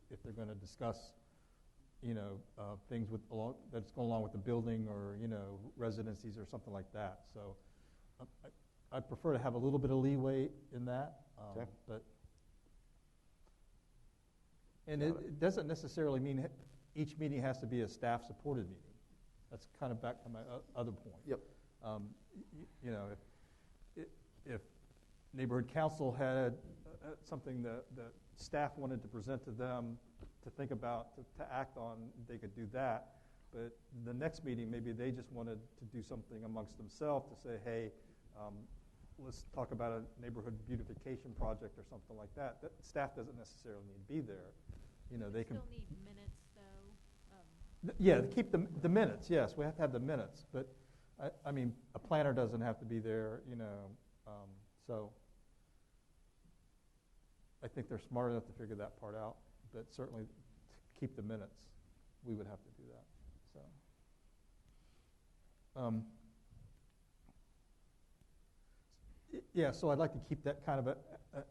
if they're going to discuss, things that's going along with the building or, residencies or something like that. So I prefer to have a little bit of leeway in that, Okay. And Got it doesn't necessarily mean each meeting has to be a staff-supported meeting. That's kind of back to my other point. Yep. If neighborhood council had something that staff wanted to present to them to think about, to act on, they could do that. But the next meeting, maybe they just wanted to do something amongst themselves to say, hey, let's talk about a neighborhood beautification project or something like that. That staff doesn't necessarily need to be there. They can. Still need minutes, though. Yeah, keep the minutes, yes, we have to have the minutes, but, I mean, a planner doesn't have to be there, so I think they're smart enough to figure that part out, but certainly to keep the minutes, we would have to do that, so. Yeah, so I'd like to keep that kind of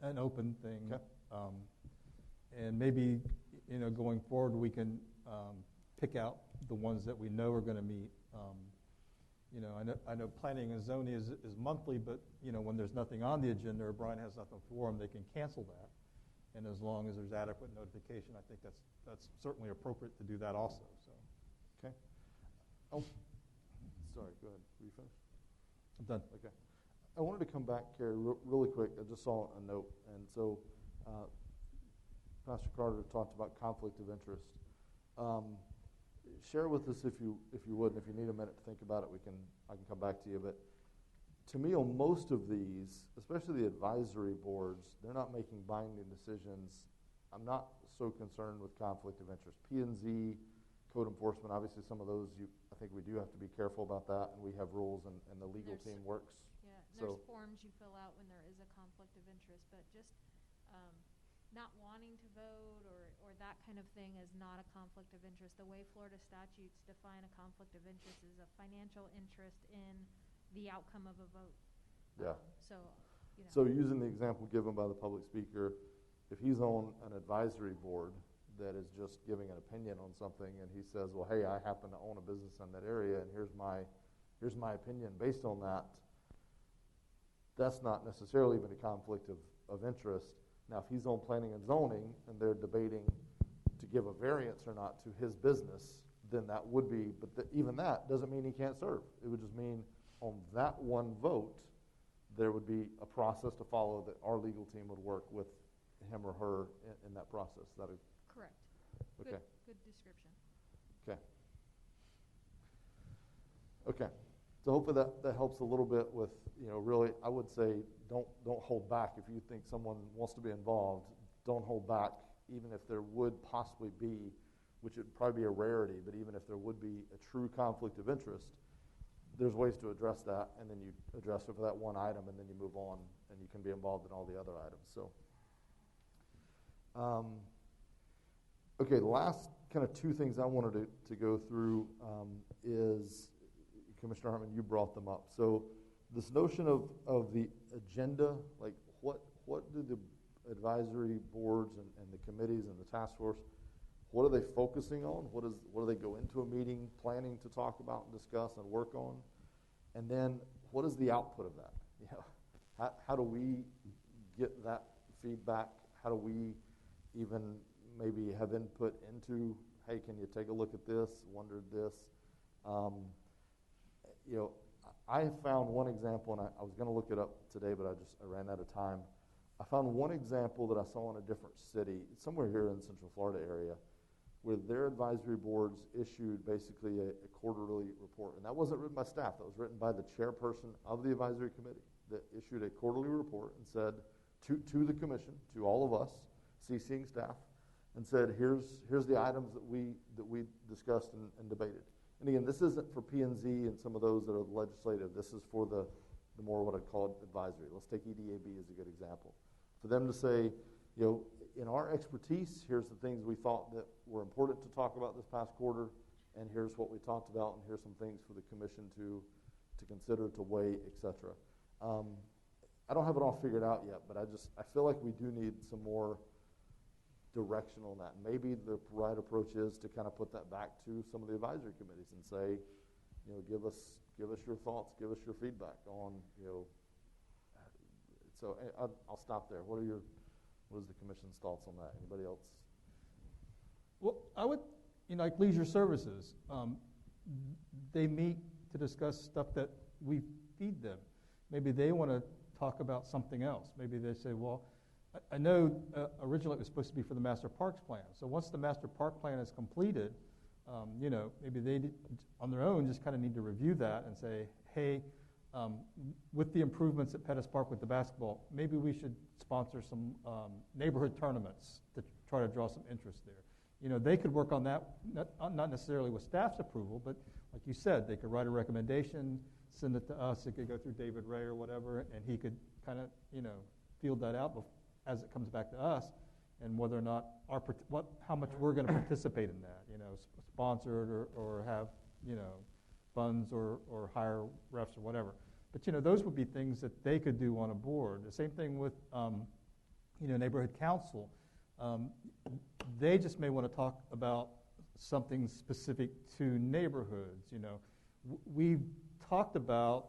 an open thing. Okay. And maybe, going forward, we can pick out the ones that we know are going to meet. I know planning and zoning is monthly, but, when there's nothing on the agenda or Brian has nothing for them, they can cancel that. And as long as there's adequate notification, I think that's certainly appropriate to do that also, so. Okay. Oh, sorry, go ahead. Were you finished? I'm done. Okay. I wanted to come back, Carrie, really quick. I just saw a note. And so Pastor Carter talked about conflict of interest. Share with us if you would, and if you need a minute to think about it, I can come back to you. But to me, on most of these, especially the advisory boards, they're not making binding decisions. I'm not so concerned with conflict of interest. P&Z, code enforcement, obviously some of those, I think we do have to be careful about that, and we have rules, and the legal team works. Yeah, and So- there's forms you fill out when there is a conflict of interest, but just not wanting to vote or that kind of thing is not a conflict of interest. The way Florida statutes define a conflict of interest is a financial interest in the outcome of a vote. Yeah. So So using the example given by the public speaker, if he's on an advisory board that is just giving an opinion on something, and he says, well, hey, I happen to own a business in that area, and here's my opinion based on that, that's not necessarily even a conflict of interest. Now, if he's on planning and zoning, and they're debating to give a variance or not to his business, then that would be, but even that doesn't mean he can't serve. It would just mean on that one vote, there would be a process to follow that our legal team would work with him or her in that process. correct. Okay. Good description. Okay. So hopefully that helps a little bit with, really, I would say don't hold back. If you think someone wants to be involved, don't hold back, even if there would possibly be, which would probably be a rarity, but even if there would be a true conflict of interest, there's ways to address that, and then you address it for that one item, and then you move on, and you can be involved in all the other items. So, okay, the last kind of two things I wanted to go through is, Commissioner Hartman, you brought them up. So this notion of the agenda, like what do the advisory boards and the committees and the task force, what are they focusing on? What do they go into a meeting planning to talk about and discuss and work on? And then what is the output of that? How do we get that feedback? How do we even maybe have input into, hey, can you take a look at this, wondered this? I found one example, and I was going to look it up today, but I ran out of time. I found one example that I saw in a different city, somewhere here in the Central Florida area, where their advisory boards issued basically a quarterly report. And that wasn't written by staff. That was written by the chairperson of the advisory committee that issued a quarterly report and said, to the commission, to all of us, CCing staff, and said, here's the items that we discussed and debated. And again, this isn't for P&Z and some of those that are legislative. This is for the more what I'd call advisory. Let's take EDAB as a good example. For them to say, in our expertise, here's the things we thought that were important to talk about this past quarter, and here's what we talked about, and here's some things for the commission to consider, to weigh, etc. I don't have it all figured out yet, but I feel like we do need some more direction on that. Maybe the right approach is to kind of put that back to some of the advisory committees and say, give us your thoughts, give us your feedback on, So I'll stop there. What is the commission's thoughts on that? Anybody else? Well, I would, like leisure services, they meet to discuss stuff that we feed them. Maybe they want to talk about something else. Maybe they say, well, I know originally it was supposed to be for the master parks plan. So once the master park plan is completed, maybe they on their own just kind of need to review that and say, hey, with the improvements at Pettis Park with the basketball, maybe we should sponsor some neighborhood tournaments to try to draw some interest there. They could work on that, not necessarily with staff's approval, but like you said, they could write a recommendation, send it to us. It could go through David Ray or whatever, and he could kind of, field that out as it comes back to us, and whether or not how much we're going to participate in that, sponsored or have, funds or hire refs or whatever. But, those would be things that they could do on a board. The same thing with, neighborhood council. They just may want to talk about something specific to neighborhoods. We've talked about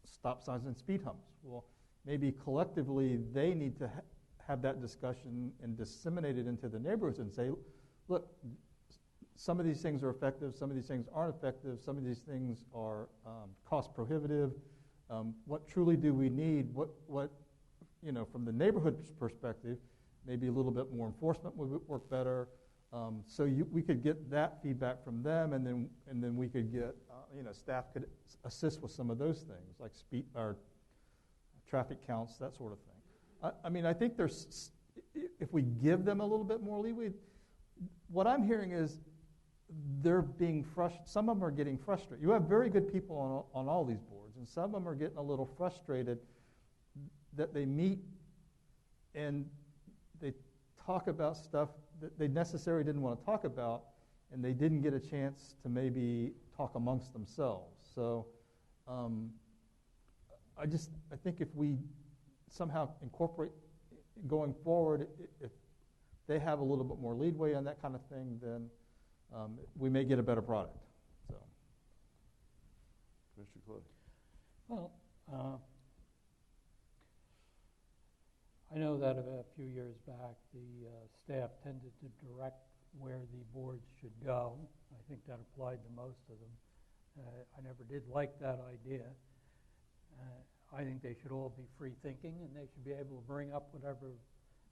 stop signs and speed humps. Well, maybe collectively they need to have that discussion and disseminate it into the neighborhoods and say, look, some of these things are effective, some of these things aren't effective, some of these things are cost prohibitive. What truly do we need? What from the neighborhood's perspective, maybe a little bit more enforcement would work better. So we could get that feedback from them, and then we could get, staff could assist with some of those things, like speed or traffic counts, that sort of thing. I think if we give them a little bit more leeway, what I'm hearing is they're being frustrated. Some of them are getting frustrated. You have very good people on all these boards, and some of them are getting a little frustrated that they meet and they talk about stuff that they necessarily didn't want to talk about, and they didn't get a chance to maybe talk amongst themselves. So I think if we somehow incorporate going forward, if they have a little bit more leadway on that kind of thing, then we may get a better product. So, Mr. Clay. Well, I know that a few years back, the staff tended to direct where the boards should go. I think that applied to most of them. I never did like that idea. I think they should all be free thinking, and they should be able to bring up whatever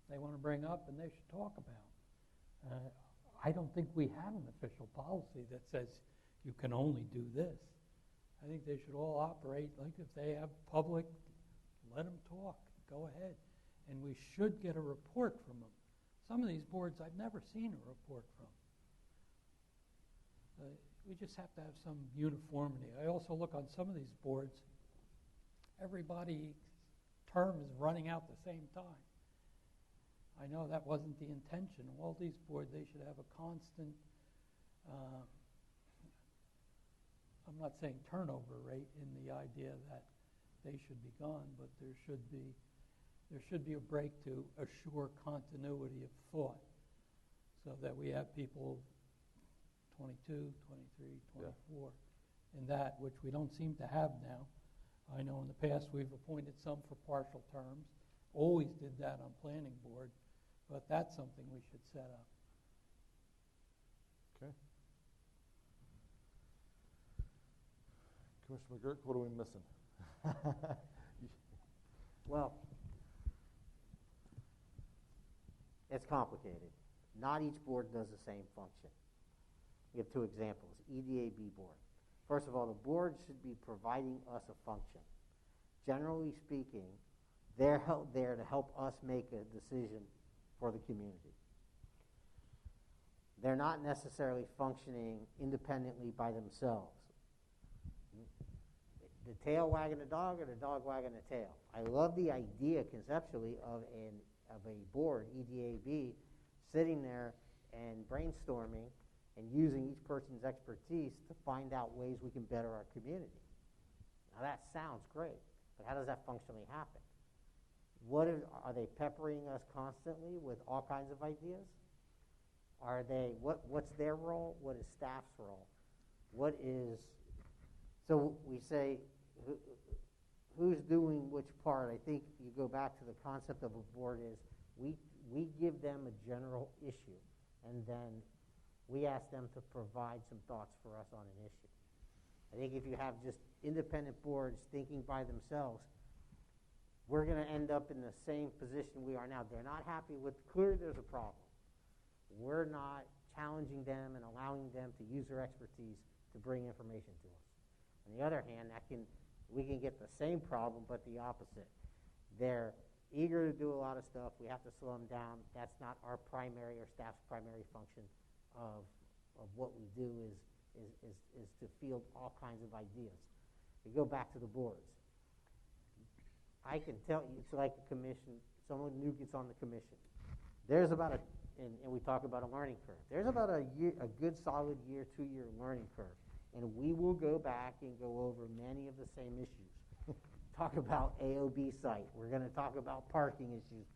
they want to bring up, and they should talk about. I don't think we have an official policy that says you can only do this. I think they should all operate like if they have public, let them talk, go ahead. And we should get a report from them. Some of these boards I've never seen a report from. We just have to have some uniformity. I also look on some of these boards, everybody's term is running out the same time. I know that wasn't the intention. All these boards, they should have a constant, I'm not saying turnover rate in the idea that they should be gone, but there should be a break to assure continuity of thought so that we have people 22, 23, 24 in that, which we don't seem to have now. I know in the past we've appointed some for partial terms, always did that on planning board, but that's something we should set up. Okay. Commissioner McGurk, what are we missing? Well, it's complicated. Not each board does the same function. We have two examples. EDAB board. First of all, the board should be providing us a function. Generally speaking, They're there to help us make a decision for the community. They're not necessarily functioning independently by themselves. The tail wagging the dog or the dog wagging the tail. I love the idea conceptually of a board, EDAB, sitting there and brainstorming and using each person's expertise to find out ways we can better our community. Now that sounds great, but how does that functionally happen? Are they peppering us constantly with all kinds of ideas? Are they, what's their role? What is staff's role? So we say, who's doing which part? I think you go back to the concept of a board is we give them a general issue, and then we ask them to provide some thoughts for us on an issue. I think if you have just independent boards thinking by themselves, we're going to end up in the same position we are now. They're not happy with, clearly there's a problem. We're not challenging them and allowing them to use their expertise to bring information to us. On the other hand, we can get the same problem, but the opposite. They're eager to do a lot of stuff. We have to slow them down. That's not our primary or staff's primary function of what we do is to field all kinds of ideas. We go back to the boards. I can tell you, it's like a commission. Someone new gets on the commission. There's about and we talk about a learning curve. There's about a good solid year, 2-year learning curve. And we will go back and go over many of the same issues. Talk about AOB site. We're going to talk about parking issues.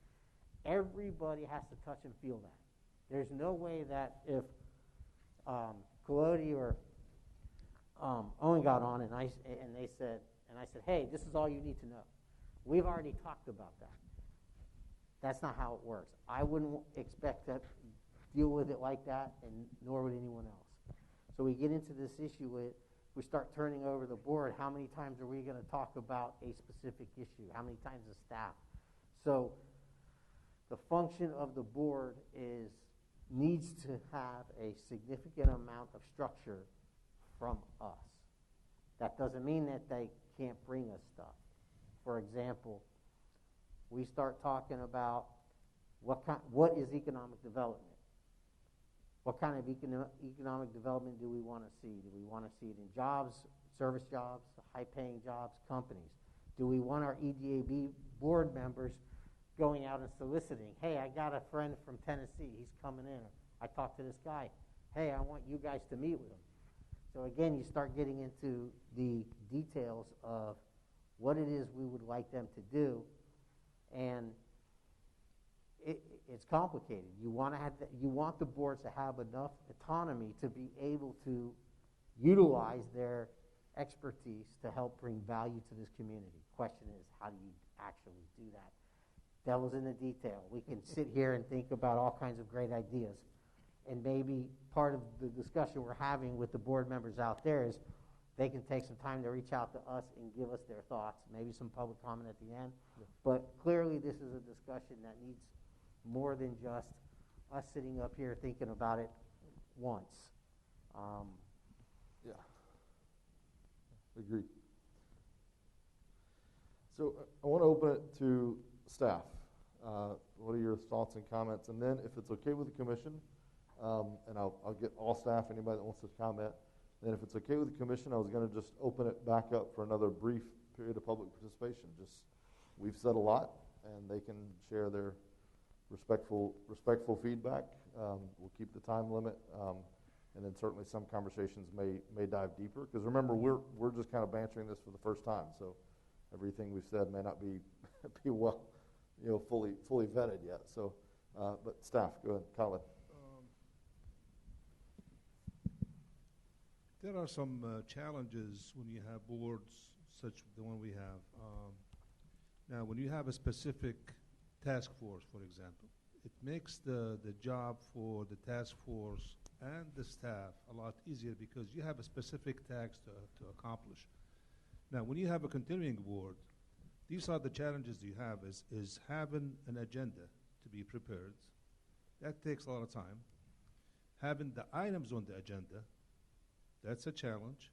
Everybody has to touch and feel that. There's no way that if Colodi or Owen got on and I said, hey, this is all you need to know. We've already talked about that. That's not how it works. I wouldn't expect to deal with it like that, and nor would anyone else. So we get into this issue with, we start turning over the board. How many times are we going to talk about a specific issue? How many times as staff? So the function of the board needs to have a significant amount of structure from us. That doesn't mean that they can't bring us stuff. For example, we start talking about what is economic development? What kind of economic development do we want to see? Do we want to see it in jobs, service jobs, high-paying jobs, companies? Do we want our EDAB board members going out and soliciting? Hey, I got a friend from Tennessee. He's coming in. I talked to this guy. Hey, I want you guys to meet with him. So again, you start getting into the details of what it is we would like them to do, and it's complicated. You want the boards to have enough autonomy to be able to utilize their expertise to help bring value to this community. Question is, how do you actually do that? Devil's in the detail. We can sit here and think about all kinds of great ideas, and maybe part of the discussion we're having with the board members out there is they can take some time to reach out to us and give us their thoughts, maybe some public comment at the end. Yeah. But clearly this is a discussion that needs more than just us sitting up here thinking about it once. Yeah. Agreed. So I want to open it to staff. What are your thoughts and comments? And then if it's okay with the commission, and I'll get all staff, anybody that wants to comment. Then if it's okay with the commission, I was going to just open it back up for another brief period of public participation. We've said a lot, and they can share their respectful feedback. We'll keep the time limit, and then certainly some conversations may dive deeper. Because remember, we're just kind of bantering this for the first time, so everything we've said may not be well, fully vetted yet. So, but staff, go ahead, Colin. There are some challenges when you have boards such as the one we have. Now, when you have a specific task force, for example, it makes the job for the task force and the staff a lot easier because you have a specific task to accomplish. Now, when you have a continuing board, these are the challenges you have is having an agenda to be prepared. That takes a lot of time. Having the items on the agenda, that's a challenge.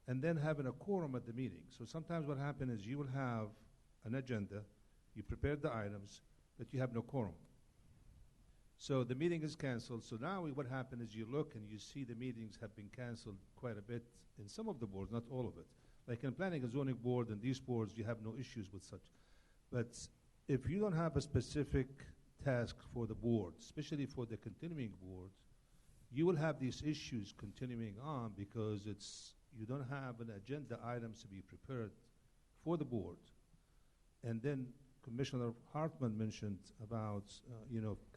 And then having a quorum at the meeting. So sometimes what happens is you will have an agenda, you prepared the items, but you have no quorum. So the meeting is canceled. So now what happened is you look and you see the meetings have been canceled quite a bit in some of the boards, not all of it. Like in planning and zoning board and these boards, you have no issues with such. But if you don't have a specific task for the board, especially for the continuing boards, you will have these issues continuing on because you don't have an agenda items to be prepared for the board. And then Commissioner Hartman mentioned about,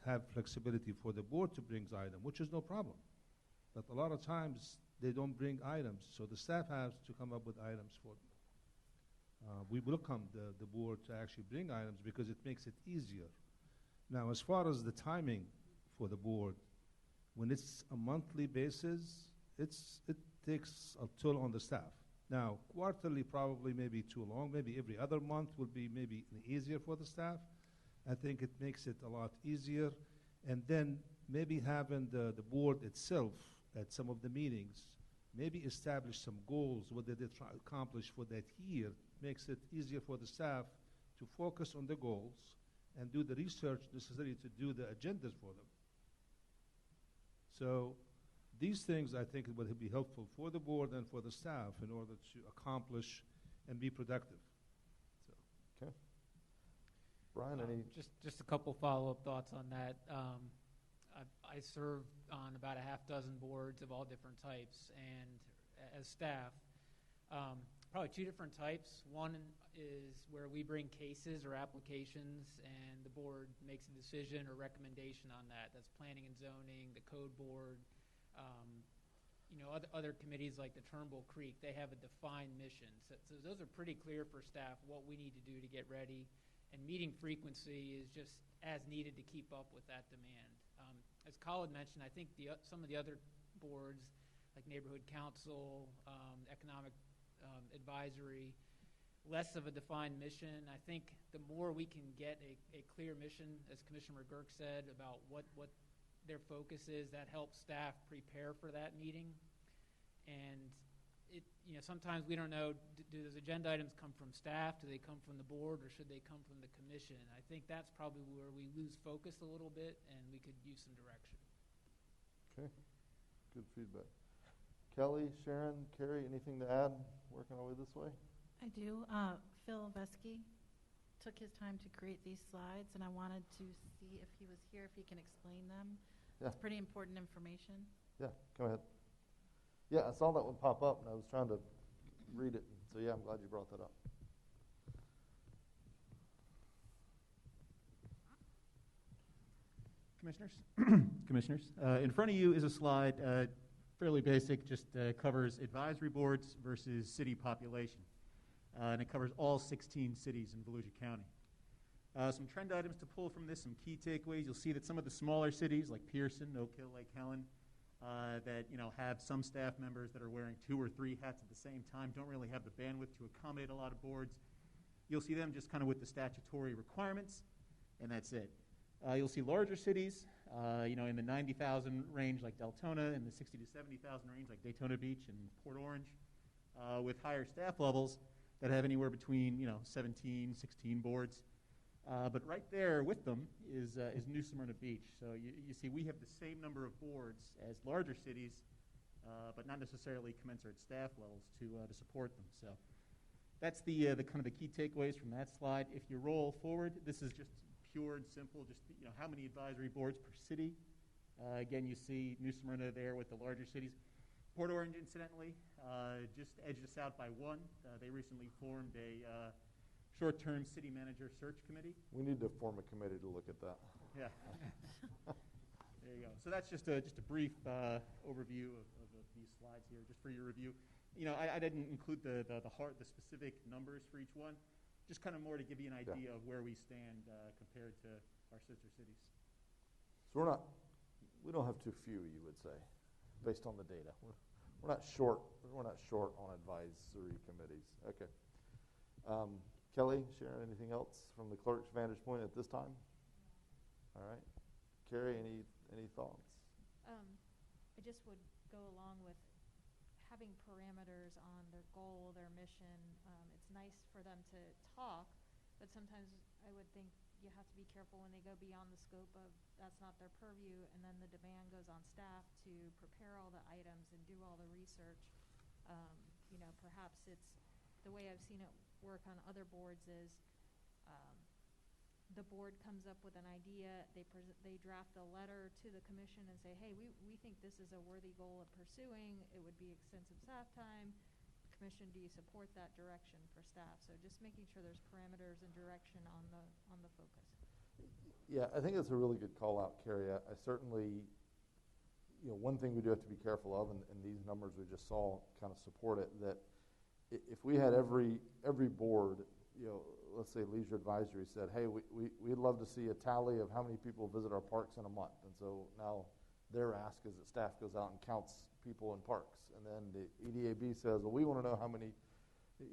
have flexibility for the board to bring items, which is no problem. But a lot of times they don't bring items, so the staff has to come up with items for them. We welcome the board to actually bring items because it makes it easier. Now, as far as the timing for the board, when it's a monthly basis, it takes a toll on the staff. Now, quarterly probably maybe too long. Maybe every other month will be maybe easier for the staff. I think it makes it a lot easier. And then maybe having the board itself at some of the meetings, maybe establish some goals, what they try to accomplish for that year, makes it easier for the staff to focus on the goals and do the research necessary to do the agendas for them. So these things, I think, would be helpful for the board and for the staff in order to accomplish and be productive. Okay. Brian, any? Just a couple follow-up thoughts on that. I serve on about a half dozen boards of all different types, and as staff, probably two different types. One is where we bring cases or applications, and the board makes a decision or recommendation on that. That's planning and zoning, the code board. Other committees like the Turnbull Creek, they have a defined mission. So those are pretty clear for staff what we need to do to get ready. And meeting frequency is just as needed to keep up with that demand. As Khalid mentioned, I think some of the other boards, like Neighborhood Council, Economic Advisory, less of a defined mission. I think the more we can get a clear mission, as Commissioner McGurk said, about what their focus is, that helps staff prepare for that meeting. And sometimes we don't know, do those agenda items come from staff? Do they come from the board, or should they come from the commission? I think that's probably where we lose focus a little bit, and we could use some direction. Okay, good feedback. Kelly, Sharon, Carrie, anything to add working our way this way? I do. Phil Vesky took his time to create these slides, and I wanted to see if he was here, if he can explain them. Yeah. It's pretty important information. Yeah, go ahead. Yeah, I saw that one pop up, and I was trying to read it. So, yeah, I'm glad you brought that up. Commissioners, in front of you is a slide, fairly basic, just covers advisory boards versus city population. And it covers all 16 cities in Volusia County. Some trend items to pull from this, some key takeaways. You'll see that some of the smaller cities like Pearson, Oak Hill, Lake Helen, that have some staff members that are wearing 2 or 3 hats at the same time, don't really have the bandwidth to accommodate a lot of boards. You'll see them just kind of with the statutory requirements, and that's it. You'll see larger cities, in the 90,000 range like Deltona, and the 60 to 70,000 range like Daytona Beach and Port Orange, with higher staff levels that have anywhere between 17, 16 boards. But right there with them is New Smyrna Beach. So you see we have the same number of boards as larger cities, but not necessarily commensurate staff levels to support them. So that's the kind of the key takeaways from that slide. If you roll forward, this is just pure and simple, just how many advisory boards per city. Again, you see New Smyrna there with the larger cities. Port Orange, incidentally, just edged us out by 1. They recently formed a short-term city manager search committee. We need to form a committee to look at that. Yeah. There you go. So that's just a brief overview of these slides here, just for your review. I didn't include the specific numbers for each one, just kind of more to give you an idea of where we stand compared to our sister cities. So we don't have too few, you would say, based on the data. We're not short. We're not short on advisory committees. Okay. Kelly, Sharon, anything else from the clerk's vantage point at this time? All right. Carrie, any thoughts? I just would go along with having parameters on their goal, their mission. It's nice for them to talk, but sometimes I would think you have to be careful when they go beyond the scope of, that's not their purview, and then the demand goes on staff to prepare all the items and do all the research. Perhaps it's, the way I've seen it work on other boards is, the board comes up with an idea, they draft a letter to the commission and say, hey, we think this is a worthy goal of pursuing, it would be extensive staff time. Commission, do you support that direction for staff? So just making sure there's parameters and direction on the focus. Yeah, I think that's a really good call out, Carrie. I certainly, one thing we do have to be careful of, and these numbers we just saw kind of support it, that if we had every board, let's say Leisure Advisory said, hey, we'd love to see a tally of how many people visit our parks in a month. And so now their ask is that staff goes out and counts people in parks. And then the EDAB says, well, we want to know how many,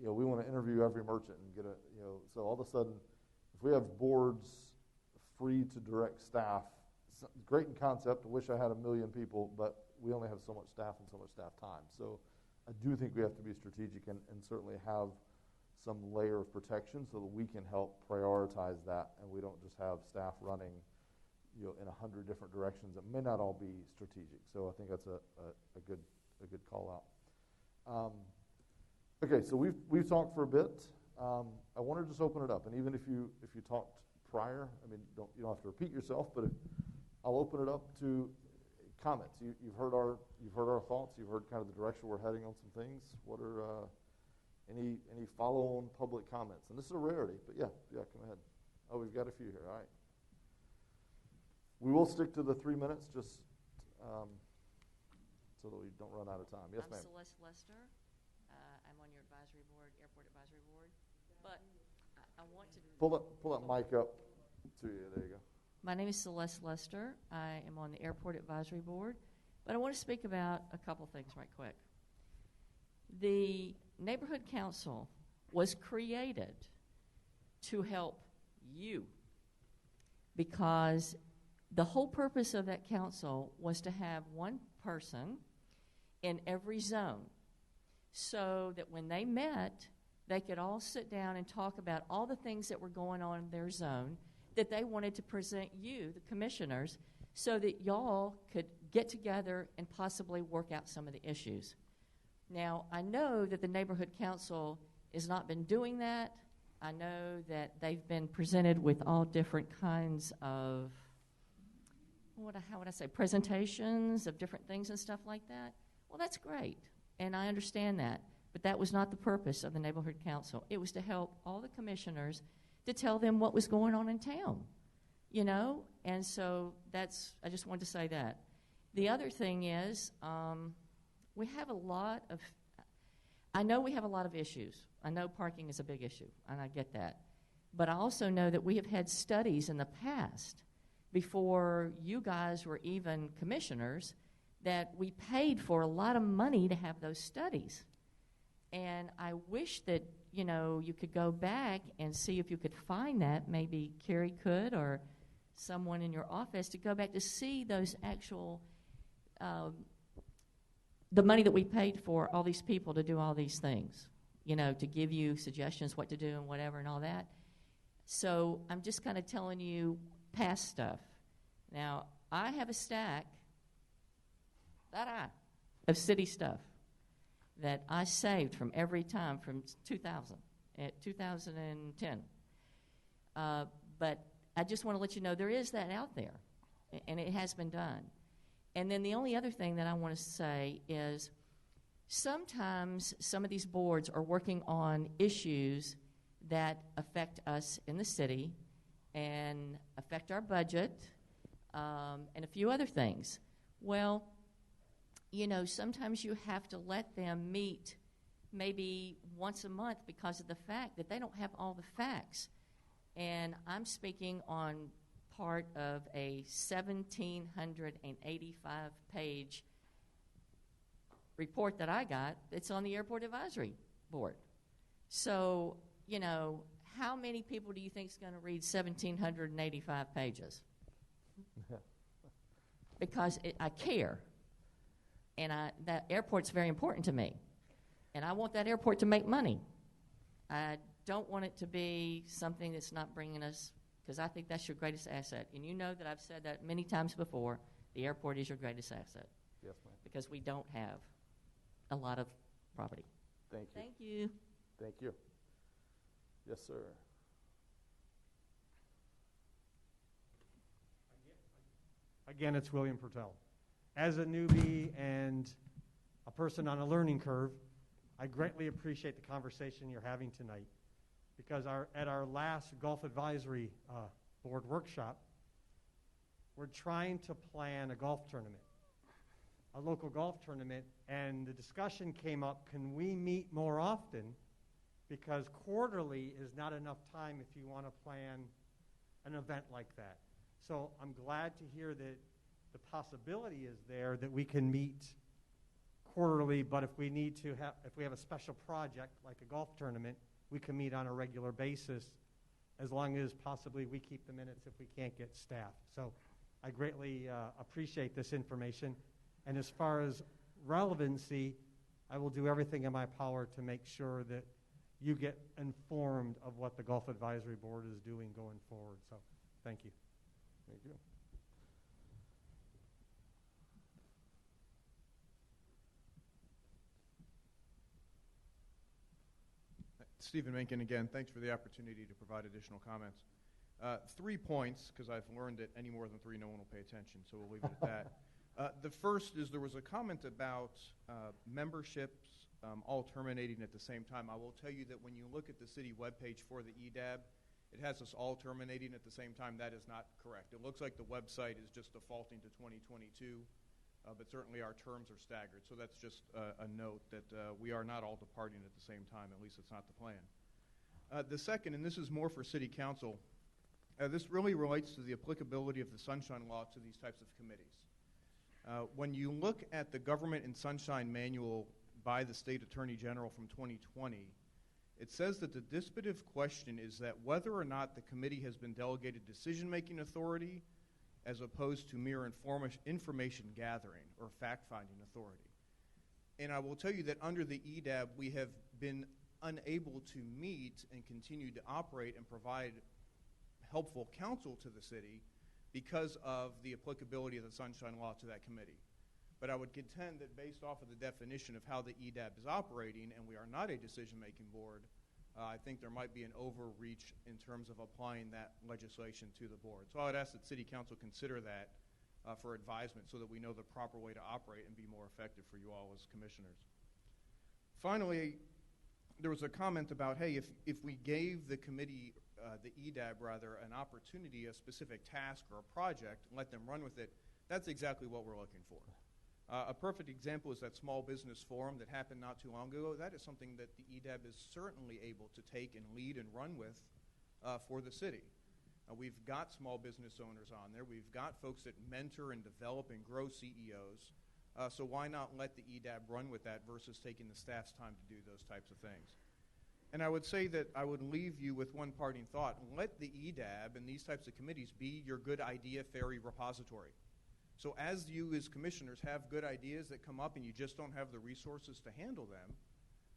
we want to interview every merchant and get so all of a sudden, if we have boards free to direct staff, great in concept, I wish I had 1 million people, but we only have so much staff and so much staff time. So I do think we have to be strategic and certainly have some layer of protection so that we can help prioritize that and we don't just have staff running in 100 different directions that may not all be strategic. So I think that's a good call out. Okay, so we've talked for a bit. I want to just open it up, and even if you talked prior, I mean, you don't have to repeat yourself, but I'll open it up to comments. You've heard our thoughts. You've heard kind of the direction we're heading on some things. What are any follow-on public comments? And this is a rarity, but yeah, come ahead. Oh, we've got a few here. All right. We will stick to the 3 minutes, just so that we don't run out of time. Yes, ma'am. I'm Celeste Lester. I'm on your advisory board, airport advisory board. But I want to pull that mic up to you. There you go. My name is Celeste Lester. I am on the airport advisory board. But I want to speak about a couple things right quick. The neighborhood council was created to help you, because the whole purpose of that council was to have one person in every zone so that when they met, they could all sit down and talk about all the things that were going on in their zone that they wanted to present you, the commissioners, so that y'all could get together and possibly work out some of the issues. Now, I know that the neighborhood council has not been doing that. I know that they've been presented with all different kinds of, how would I say, presentations of different things and stuff like that. Well, that's great, and I understand that. But that was not the purpose of the neighborhood council. It was to help all the commissioners to tell them what was going on in town, And so I just wanted to say that. The other thing is, we have a lot of issues. I know parking is a big issue, and I get that. But I also know that we have had studies in the past, before you guys were even commissioners, that we paid for a lot of money to have those studies. And I wish that, you could go back and see if you could find that. Maybe Carrie could, or someone in your office, to go back to see those actual, the money that we paid for all these people to do all these things, to give you suggestions what to do and whatever and all that. So I'm just kind of telling you past stuff. Now, I have a stack of city stuff that I saved from every time from 2010. But I just want to let you know there is that out there, and it has been done. And then the only other thing that I want to say is sometimes some of these boards are working on issues that affect us in the city and affect our budget and a few other things. Well, sometimes you have to let them meet maybe once a month because of the fact that they don't have all the facts. And I'm speaking on part of a 1,785-page report that I got that's on the Airport Advisory Board. So, how many people do you think is going to read 1,785 pages? Because I care. And that airport's very important to me. And I want that airport to make money. I don't want it to be something that's not bringing us, because I think that's your greatest asset. And you know that I've said that many times before. The airport is your greatest asset. Yes, ma'am. Because we don't have a lot of property. Thank you. Thank you. Thank you. Yes, sir. Again, it's William Pertel. As a newbie and a person on a learning curve, I greatly appreciate the conversation you're having tonight, because at our last Golf Advisory Board workshop, we're trying to plan a golf tournament, a local golf tournament, and the discussion came up, can we meet more often? Because quarterly is not enough time if you want to plan an event like that. So I'm glad to hear that the possibility is there that we can meet quarterly, but if we have a special project like a golf tournament, we can meet on a regular basis, as long as possibly we keep the minutes if we can't get staff. So I greatly appreciate this information. And as far as relevancy, I will do everything in my power to make sure that you get informed of what the Golf Advisory Board is doing going forward. So thank you. Thank you. Stephen Mencken again. Thanks for the opportunity to provide additional comments. 3 points, because I've learned that any more than 3, no one will pay attention, so we'll leave it at that. The first is there was a comment about memberships all terminating at the same time. I will tell you that when you look at the city webpage for the EDAB, it has us all terminating at the same time. That is not correct. It looks like the website is just defaulting to 2022, but certainly our terms are staggered. So that's just a note that we are not all departing at the same time. At least it's not the plan. The second, and this is more for City Council, this really relates to the applicability of the Sunshine Law to these types of committees. When you look at the Government and Sunshine Manual by the State Attorney General from 2020, it says that the dispositive question is that whether or not the committee has been delegated decision-making authority as opposed to mere information gathering or fact-finding authority. And I will tell you that under the EDAB, we have been unable to meet and continue to operate and provide helpful counsel to the city because of the applicability of the Sunshine Law to that committee. But I would contend that based off of the definition of how the EDAB is operating, and we are not a decision-making board, I think there might be an overreach in terms of applying that legislation to the board. So I would ask that City Council consider that for advisement so that we know the proper way to operate and be more effective for you all as commissioners. Finally, there was a comment about, hey, if we gave the committee, the EDAB rather, an opportunity, a specific task or a project, and let them run with it, that's exactly what we're looking for. A perfect example is that small business forum that happened not too long ago. That is something that the EDAB is certainly able to take and lead and run with for the city. We've got small business owners on there. We've got folks that mentor and develop and grow CEOs. So why not let the EDAB run with that versus taking the staff's time to do those types of things? And I would say that I would leave you with one parting thought. Let the EDAB and these types of committees be your good idea fairy repository. So as you as commissioners have good ideas that come up and you just don't have the resources to handle them,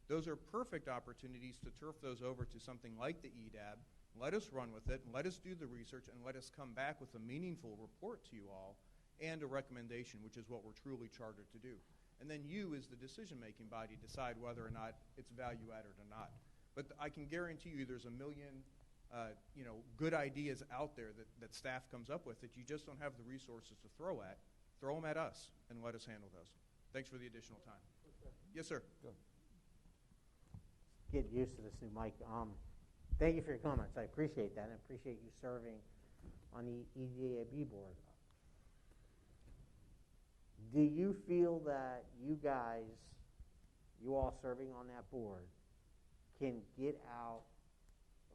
those are perfect opportunities to turf those over to something like the EDAB. Let us run with it, and let us do the research, and let us come back with a meaningful report to you all and a recommendation, which is what we're truly chartered to do. And then you, as the decision-making body, decide whether or not it's value-added or not. But I can guarantee you there's a million good ideas out there that staff comes up with that you just don't have the resources to throw at. Throw them at us and let us handle those. Thanks for the additional time. Yes, sir. Go. Get used to this new mic. Thank you for your comments. I appreciate that. I appreciate you serving on the EDAB board. Do you feel that you guys, you all serving on that board, can get out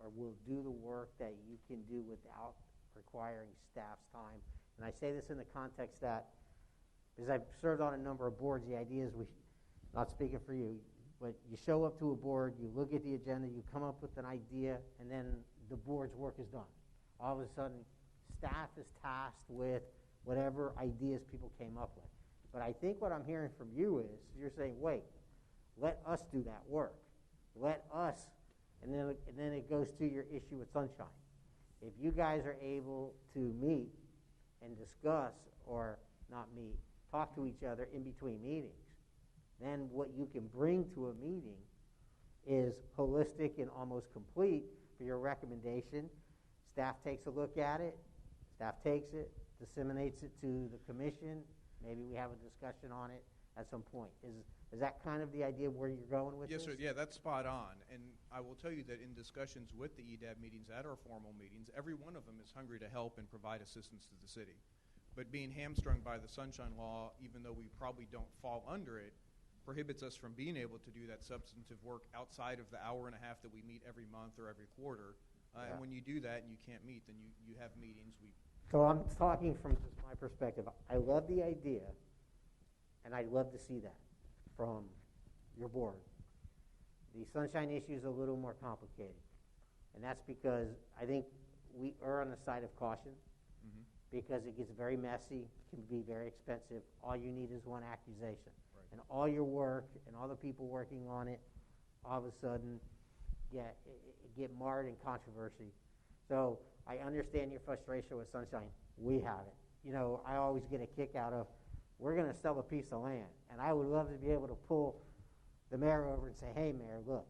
or will do the work that you can do without requiring staff's time? And I say this in the context that, because I've served on a number of boards, the idea is not speaking for you, but you show up to a board, you look at the agenda, you come up with an idea, and then the board's work is done. All of a sudden, staff is tasked with whatever ideas people came up with. But I think what I'm hearing from you is you're saying, wait, let us do that work. Let us and then it goes to your issue with Sunshine. If you guys are able to meet and discuss, or not meet, talk to each other in between meetings, then what you can bring to a meeting is holistic and almost complete for your recommendation. Staff takes a look at it, staff takes it, disseminates it to the commission, maybe we have a discussion on it at some point. Is that kind of the idea where you're going with Yes, this? sir. Yeah, that's spot on. And I will tell you that in discussions with the EDAB meetings, at our formal meetings, every one of them is hungry to help and provide assistance to the city. But being hamstrung by the Sunshine Law, even though we probably don't fall under it, prohibits us from being able to do that substantive work outside of the hour and a half that we meet every month or every quarter. And when you do that and you can't meet, then you have meetings. So I'm talking from just my perspective. I love the idea, and I'd love to see that from your board. The Sunshine issue is a little more complicated, and that's because I think we err on the side of caution, because it gets very messy, can be very expensive. All you need is one accusation. Right. And all your work and all the people working on it, all of a sudden, it get marred in controversy. So I understand your frustration with Sunshine. We have it. You know, I always get a kick out of, we're going to sell a piece of land. And I would love to be able to pull the mayor over and say, hey, mayor, look,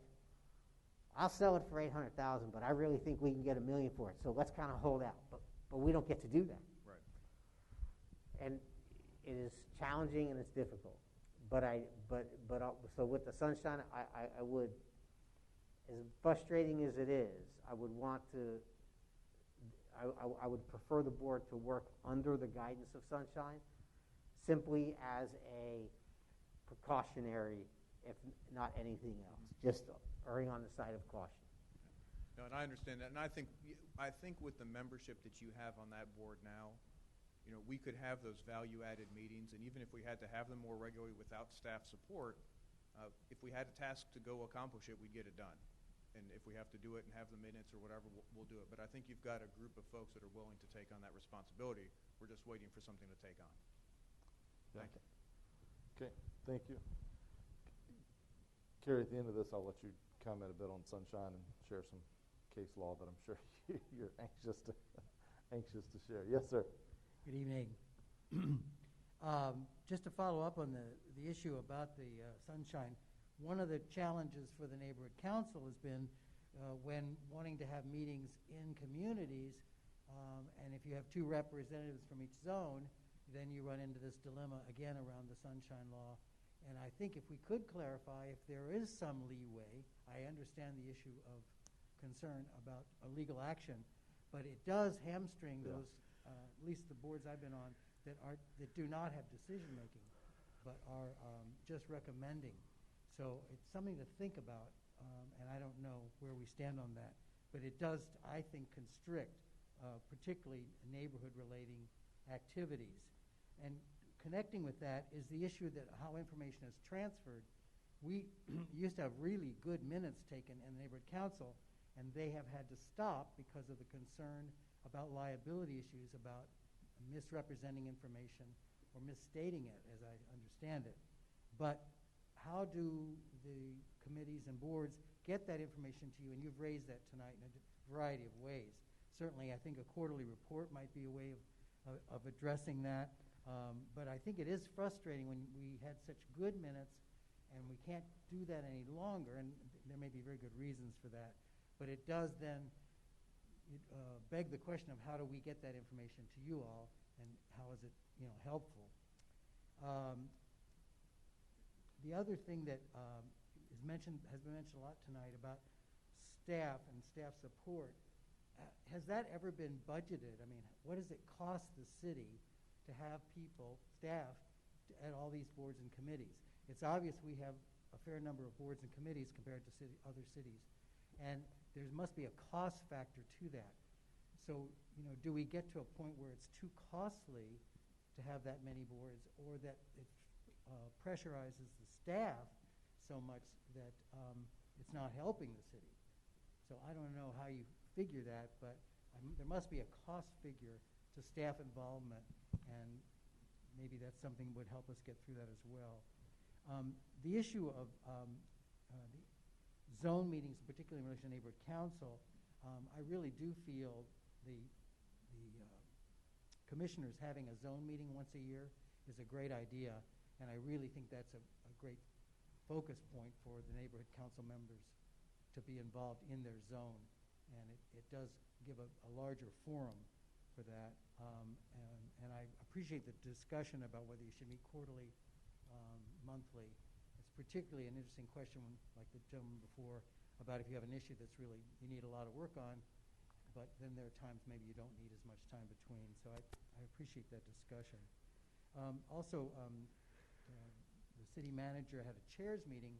I'll sell it for $800,000, but I really think we can get $1 million for it. So let's kind of hold out. But we don't get to do that. Right. And it is challenging and it's difficult. So with the Sunshine, I would, as frustrating as it is, I would want to, I would prefer the board to work under the guidance of Sunshine, simply as a precautionary, if not anything else, just erring on the side of caution. No, and I understand that, and I think with the membership that you have on that board now, you know, we could have those value-added meetings, and even if we had to have them more regularly without staff support, if we had a task to go accomplish it, we'd get it done. And if we have to do it and have the minutes or whatever, we'll do it. But I think you've got a group of folks that are willing to take on that responsibility. We're just waiting for something to take on. Thank you. Okay, thank you. Carrie, at the end of this, I'll let you comment a bit on Sunshine and share some case law that I'm sure you're anxious to share. Yes, sir. Good evening. Just to follow up on the issue about the Sunshine, one of the challenges for the neighborhood council has been when wanting to have meetings in communities, and if you have two representatives from each zone, then you run into this dilemma again around the Sunshine Law. And I think if we could clarify, if there is some leeway, I understand the issue of concern about a legal action, but it does hamstring those, at least the boards I've been on, that do not have decision making, but are just recommending. So it's something to think about, and I don't know where we stand on that. But it does, I think, constrict particularly neighborhood-relating activities. And connecting with that is the issue that how information is transferred. We used to have really good minutes taken in the neighborhood council, and they have had to stop because of the concern about liability issues, about misrepresenting information or misstating it, as I understand it. But how do the committees and boards get that information to you? And you've raised that tonight in a variety of ways. Certainly, I think a quarterly report might be a way of addressing that. But I think it is frustrating when we had such good minutes and we can't do that any longer. And there may be very good reasons for that. But it does then beg the question of how do we get that information to you all, and how is it helpful? The other thing that has been mentioned a lot tonight about staff and staff support. Has that ever been budgeted? I mean, what does it cost the city to have people, staff, at all these boards and committees? It's obvious we have a fair number of boards and committees compared to other cities, and there must be a cost factor to that. So, do we get to a point where it's too costly to have that many boards, or that it pressurizes the staff so much that it's not helping the city? So I don't know how you figure that, but there must be a cost figure to staff involvement, and maybe that's something that would help us get through that as well. The issue of zone meetings, particularly in relation to neighborhood council, I really do feel the commissioners having a zone meeting once a year is a great idea, and I really think that's a great focus point for the neighborhood council members to be involved in their zone, and it does give a larger forum for that. And I appreciate the discussion about whether you should meet quarterly, monthly. It's particularly an interesting question, like the gentleman before, about if you have an issue that's really, you need a lot of work on, but then there are times maybe you don't need as much time between. So I appreciate that discussion. Also, the city manager had a chairs meeting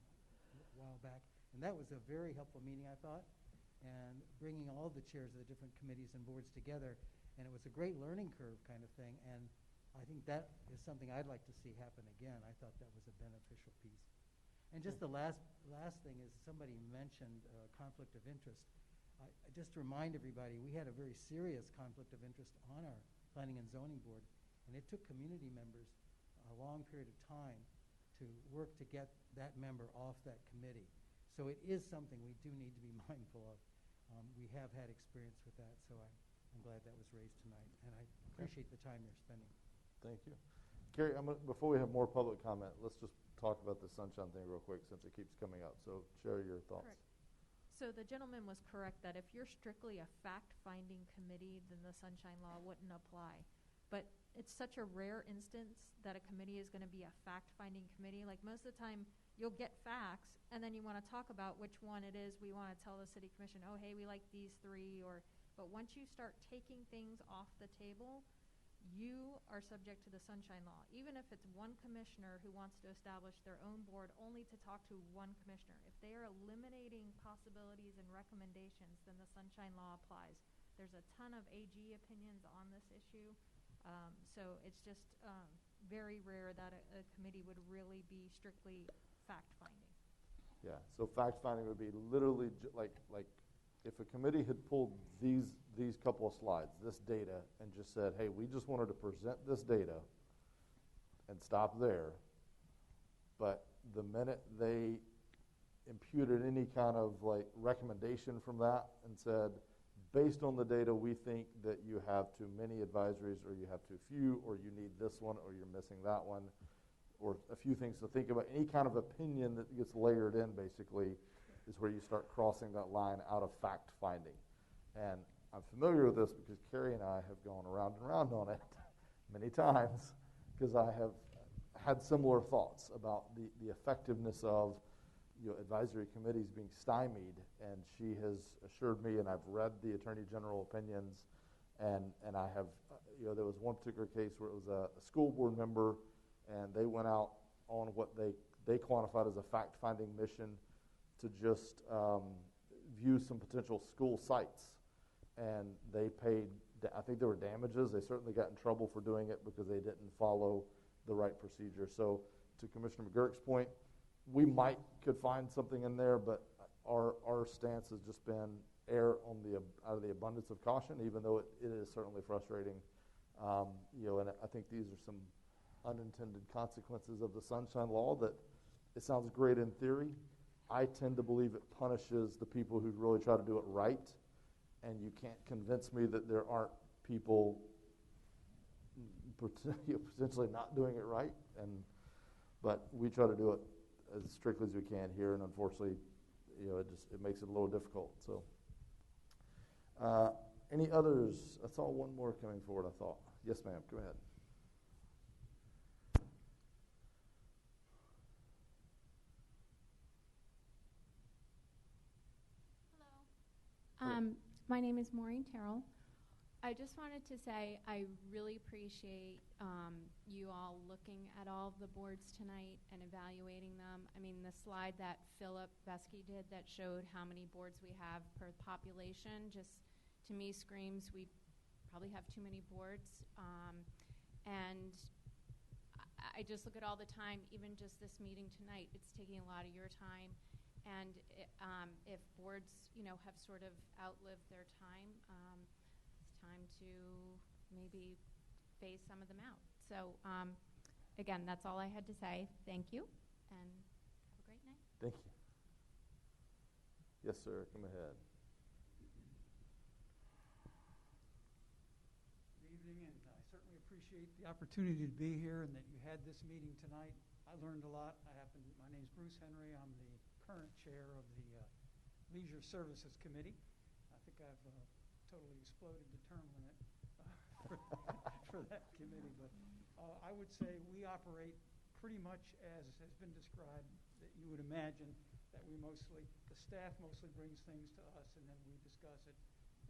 a while back, and that was a very helpful meeting, I thought, and bringing all the chairs of the different committees and boards together. And it was a great learning curve kind of thing, and I think that is something I'd like to see happen again. I thought that was a beneficial piece. And just the last thing is, somebody mentioned conflict of interest. Just to remind everybody, we had a very serious conflict of interest on our Planning and Zoning Board, and it took community members a long period of time to work to get that member off that committee. So it is something we do need to be mindful of. We have had experience with that, so I'm glad that was raised tonight, and I appreciate the time you're spending. Thank you. Carrie, before we have more public comment, let's just talk about the sunshine thing real quick since it keeps coming up. So share your thoughts. Correct. So the gentleman was correct that if you're strictly a fact-finding committee, then the Sunshine Law wouldn't apply. But it's such a rare instance that a committee is going to be a fact-finding committee. Like most of the time, you'll get facts, and then you want to talk about which one it is we want to tell the city commission, oh, hey, we like these three, but once you start taking things off the table, you are subject to the Sunshine Law. Even if it's one commissioner who wants to establish their own board only to talk to one commissioner, if they are eliminating possibilities and recommendations, then the Sunshine Law applies. There's a ton of AG opinions on this issue, so it's just very rare that a committee would really be strictly fact-finding. Yeah, so fact-finding would be literally like if a committee had pulled these couple of slides, this data, and just said, hey, we just wanted to present this data and stop there, but the minute they imputed any kind of like recommendation from that and said, based on the data, we think that you have too many advisories, or you have too few, or you need this one, or you're missing that one, or a few things to think about. Any kind of opinion that gets layered in, basically, is where you start crossing that line out of fact-finding. And I'm familiar with this because Carrie and I have gone around and around on it many times, because I have had similar thoughts about the effectiveness of advisory committees being stymied, and she has assured me, and I've read the Attorney General opinions, and I have, there was one particular case where it was a school board member, and they went out on what they quantified as a fact-finding mission to just view some potential school sites, and they paid, I think there were damages. They certainly got in trouble for doing it because they didn't follow the right procedure. So to Commissioner McGurk's point, we could find something in there, but our stance has just been err on out of the abundance of caution, even though it is certainly frustrating. And I think these are some unintended consequences of the Sunshine Law that it sounds great in theory. I tend to believe it punishes the people who really try to do it right, and you can't convince me that there aren't people potentially not doing it right. But we try to do it as strictly as we can here, and unfortunately, it makes it a little difficult. So, any others? I saw one more coming forward, I thought. Yes, ma'am, go ahead. Hello. My name is Maureen Terrell. I just wanted to say I really appreciate you all looking at all of the boards tonight and evaluating them. I mean, the slide that Philip Vesky did that showed how many boards we have per population just to me screams we probably have too many boards. And I just look at all the time, even just this meeting tonight, it's taking a lot of your time. And if boards, have sort of outlived their time, it's time to maybe phase some of them out. So, again, that's all I had to say. Thank you, and have a great night. Thank you. Yes, sir, come ahead. Good evening, and I certainly appreciate the opportunity to be here and that you had this meeting tonight. I learned a lot. My name's Bruce Henry. I'm the current chair of the Leisure Services Committee. I think I've totally exploded the term limit for that committee, but I would say we operate pretty much as has been described, that you would imagine, that the staff mostly brings things to us and then we discuss it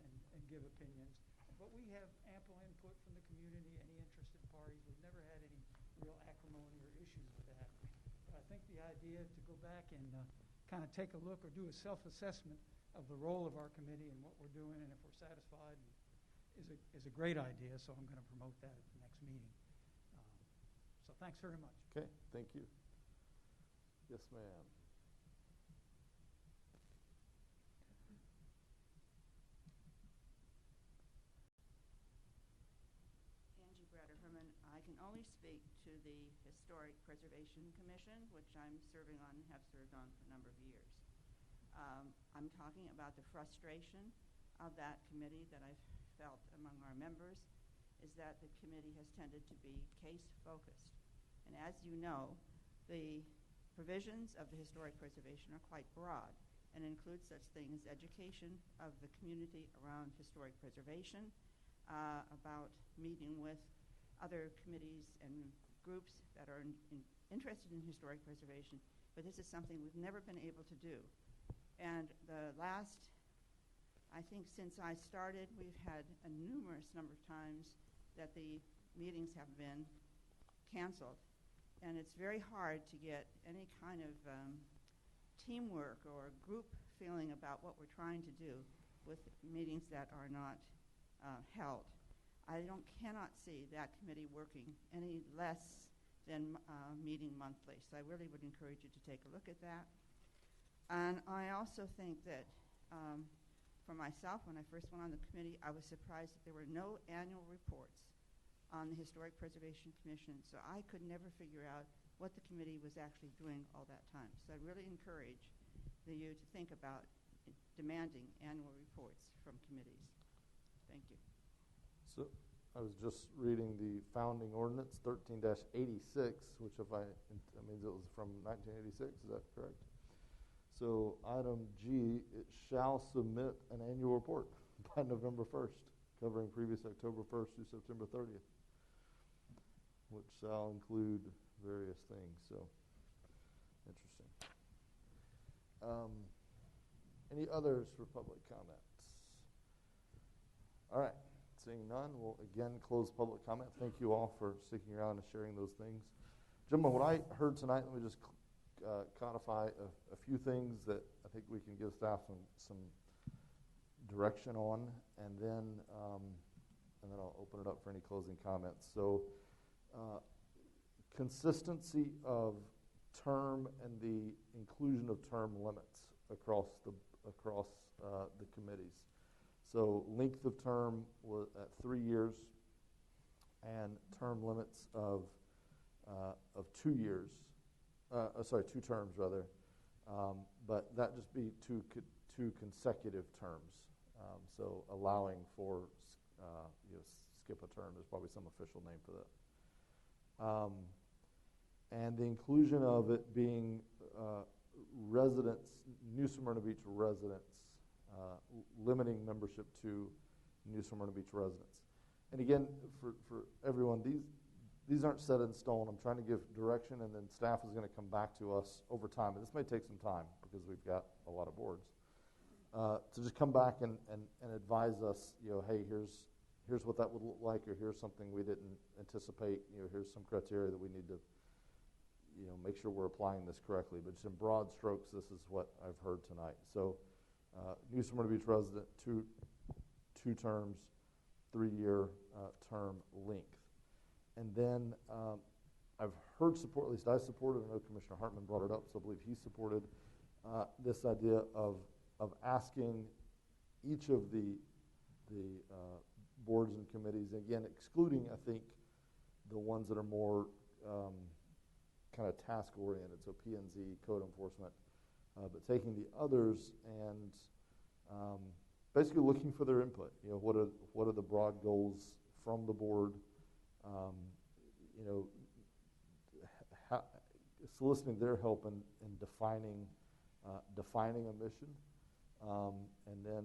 and give opinions. But we have ample input from the community, any interested parties. We've never had any real acrimony or issues with that. But I think the idea to go back and kind of take a look or do a self-assessment of the role of our committee and what we're doing and if we're satisfied is a great idea, so I'm going to promote that at the next meeting. So thanks very much. Okay, thank you. Yes, ma'am. Angie Bratter Herman. I can only speak to the Historic Preservation Commission, which I'm serving on and have served on for a number of years. I'm talking about the frustration of that committee that I've felt among our members is that the committee has tended to be case-focused. And as you know, the provisions of the historic preservation are quite broad and include such things as education of the community around historic preservation, about meeting with other committees and groups that are interested in historic preservation, but this is something we've never been able to do. And the last, I think since I started, we've had a numerous number of times that the meetings have been canceled. And it's very hard to get any kind of teamwork or group feeling about what we're trying to do with meetings that are not held. I cannot see that committee working any less than meeting monthly. So I really would encourage you to take a look at that. And I also think that for myself, when I first went on the committee, I was surprised that there were no annual reports on the Historic Preservation Commission. So I could never figure out what the committee was actually doing all that time. So I really encourage you to think about demanding annual reports from committees. Thank you. So I was just reading the founding ordinance 13-86, which means it was from 1986, is that correct? So item G, it shall submit an annual report by November 1st, covering previous October 1st through September 30th, which shall include various things. So interesting. Any others for public comments? All right. Seeing none, we'll again close public comment. Thank you all for sticking around and sharing those things. Gentlemen, what I heard tonight, let me just codify a few things that I think we can give staff some direction on, and then I'll open it up for any closing comments. So consistency of term and the inclusion of term limits across the committees. So length of term was at 3 years, and term limits of 2 years. 2 terms rather. But that just be two consecutive terms. So allowing for skip a term. There's probably some official name for that. And the inclusion of it being residents, New Smyrna Beach residents, limiting membership to New Smyrna Beach residents. And again, for everyone, these aren't set in stone. I'm trying to give direction, and then staff is going to come back to us over time. And this may take some time because we've got a lot of boards. To just come back and advise us, hey, here's what that would look like, or here's something we didn't anticipate. Here's some criteria that we need to make sure we're applying this correctly. But just in broad strokes, this is what I've heard tonight. So New Smyrna Beach resident, two terms, 3-year term length. And then I've heard support, at least I supported, I know Commissioner Hartman brought it up, so I believe he supported this idea of asking each of the boards and committees, again, excluding, I think, the ones that are more kind of task-oriented, so P&Z, code enforcement, but taking the others and basically looking for their input. What are the broad goals from the board? Soliciting their help in defining a mission, and then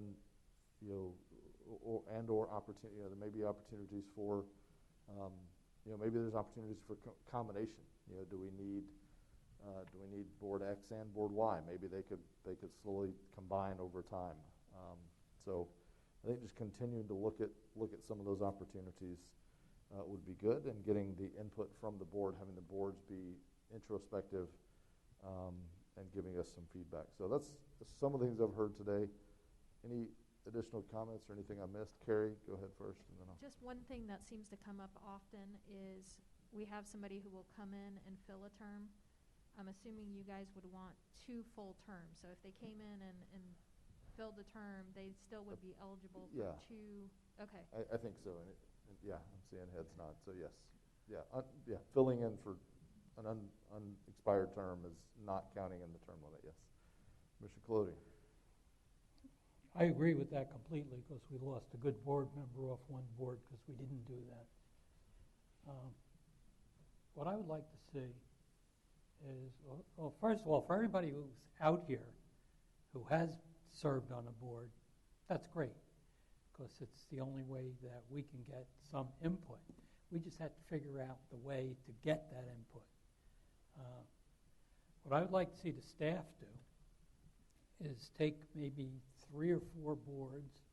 or opportunity. There may be opportunities for maybe there's opportunities for combination. Do we need board X and board Y? Maybe they could slowly combine over time. So I think just continuing to look at some of those opportunities would be good, and getting the input from the board, having the boards be introspective, and giving us some feedback. So that's some of the things I've heard today. Any additional comments or anything I missed? Carrie, go ahead first, and then I'll. Just one thing that seems to come up often is we have somebody who will come in and fill a term. I'm assuming you guys would want 2 full terms. So if they came in and filled the term, they still would be eligible for 2. Okay. I think so. And yeah, I'm seeing heads nod. So yes. Yeah. Filling in for an unexpired term is not counting in the term limit, yes. Commissioner Colodi. I agree with that completely, because we lost a good board member off one board because we didn't do that. What I would like to see is, well, first of all, for everybody who's out here who has served on a board, that's great, because it's the only way that we can get some input. We just have to figure out the way to get that input. What I would like to see the staff do is take maybe 3 or 4 boards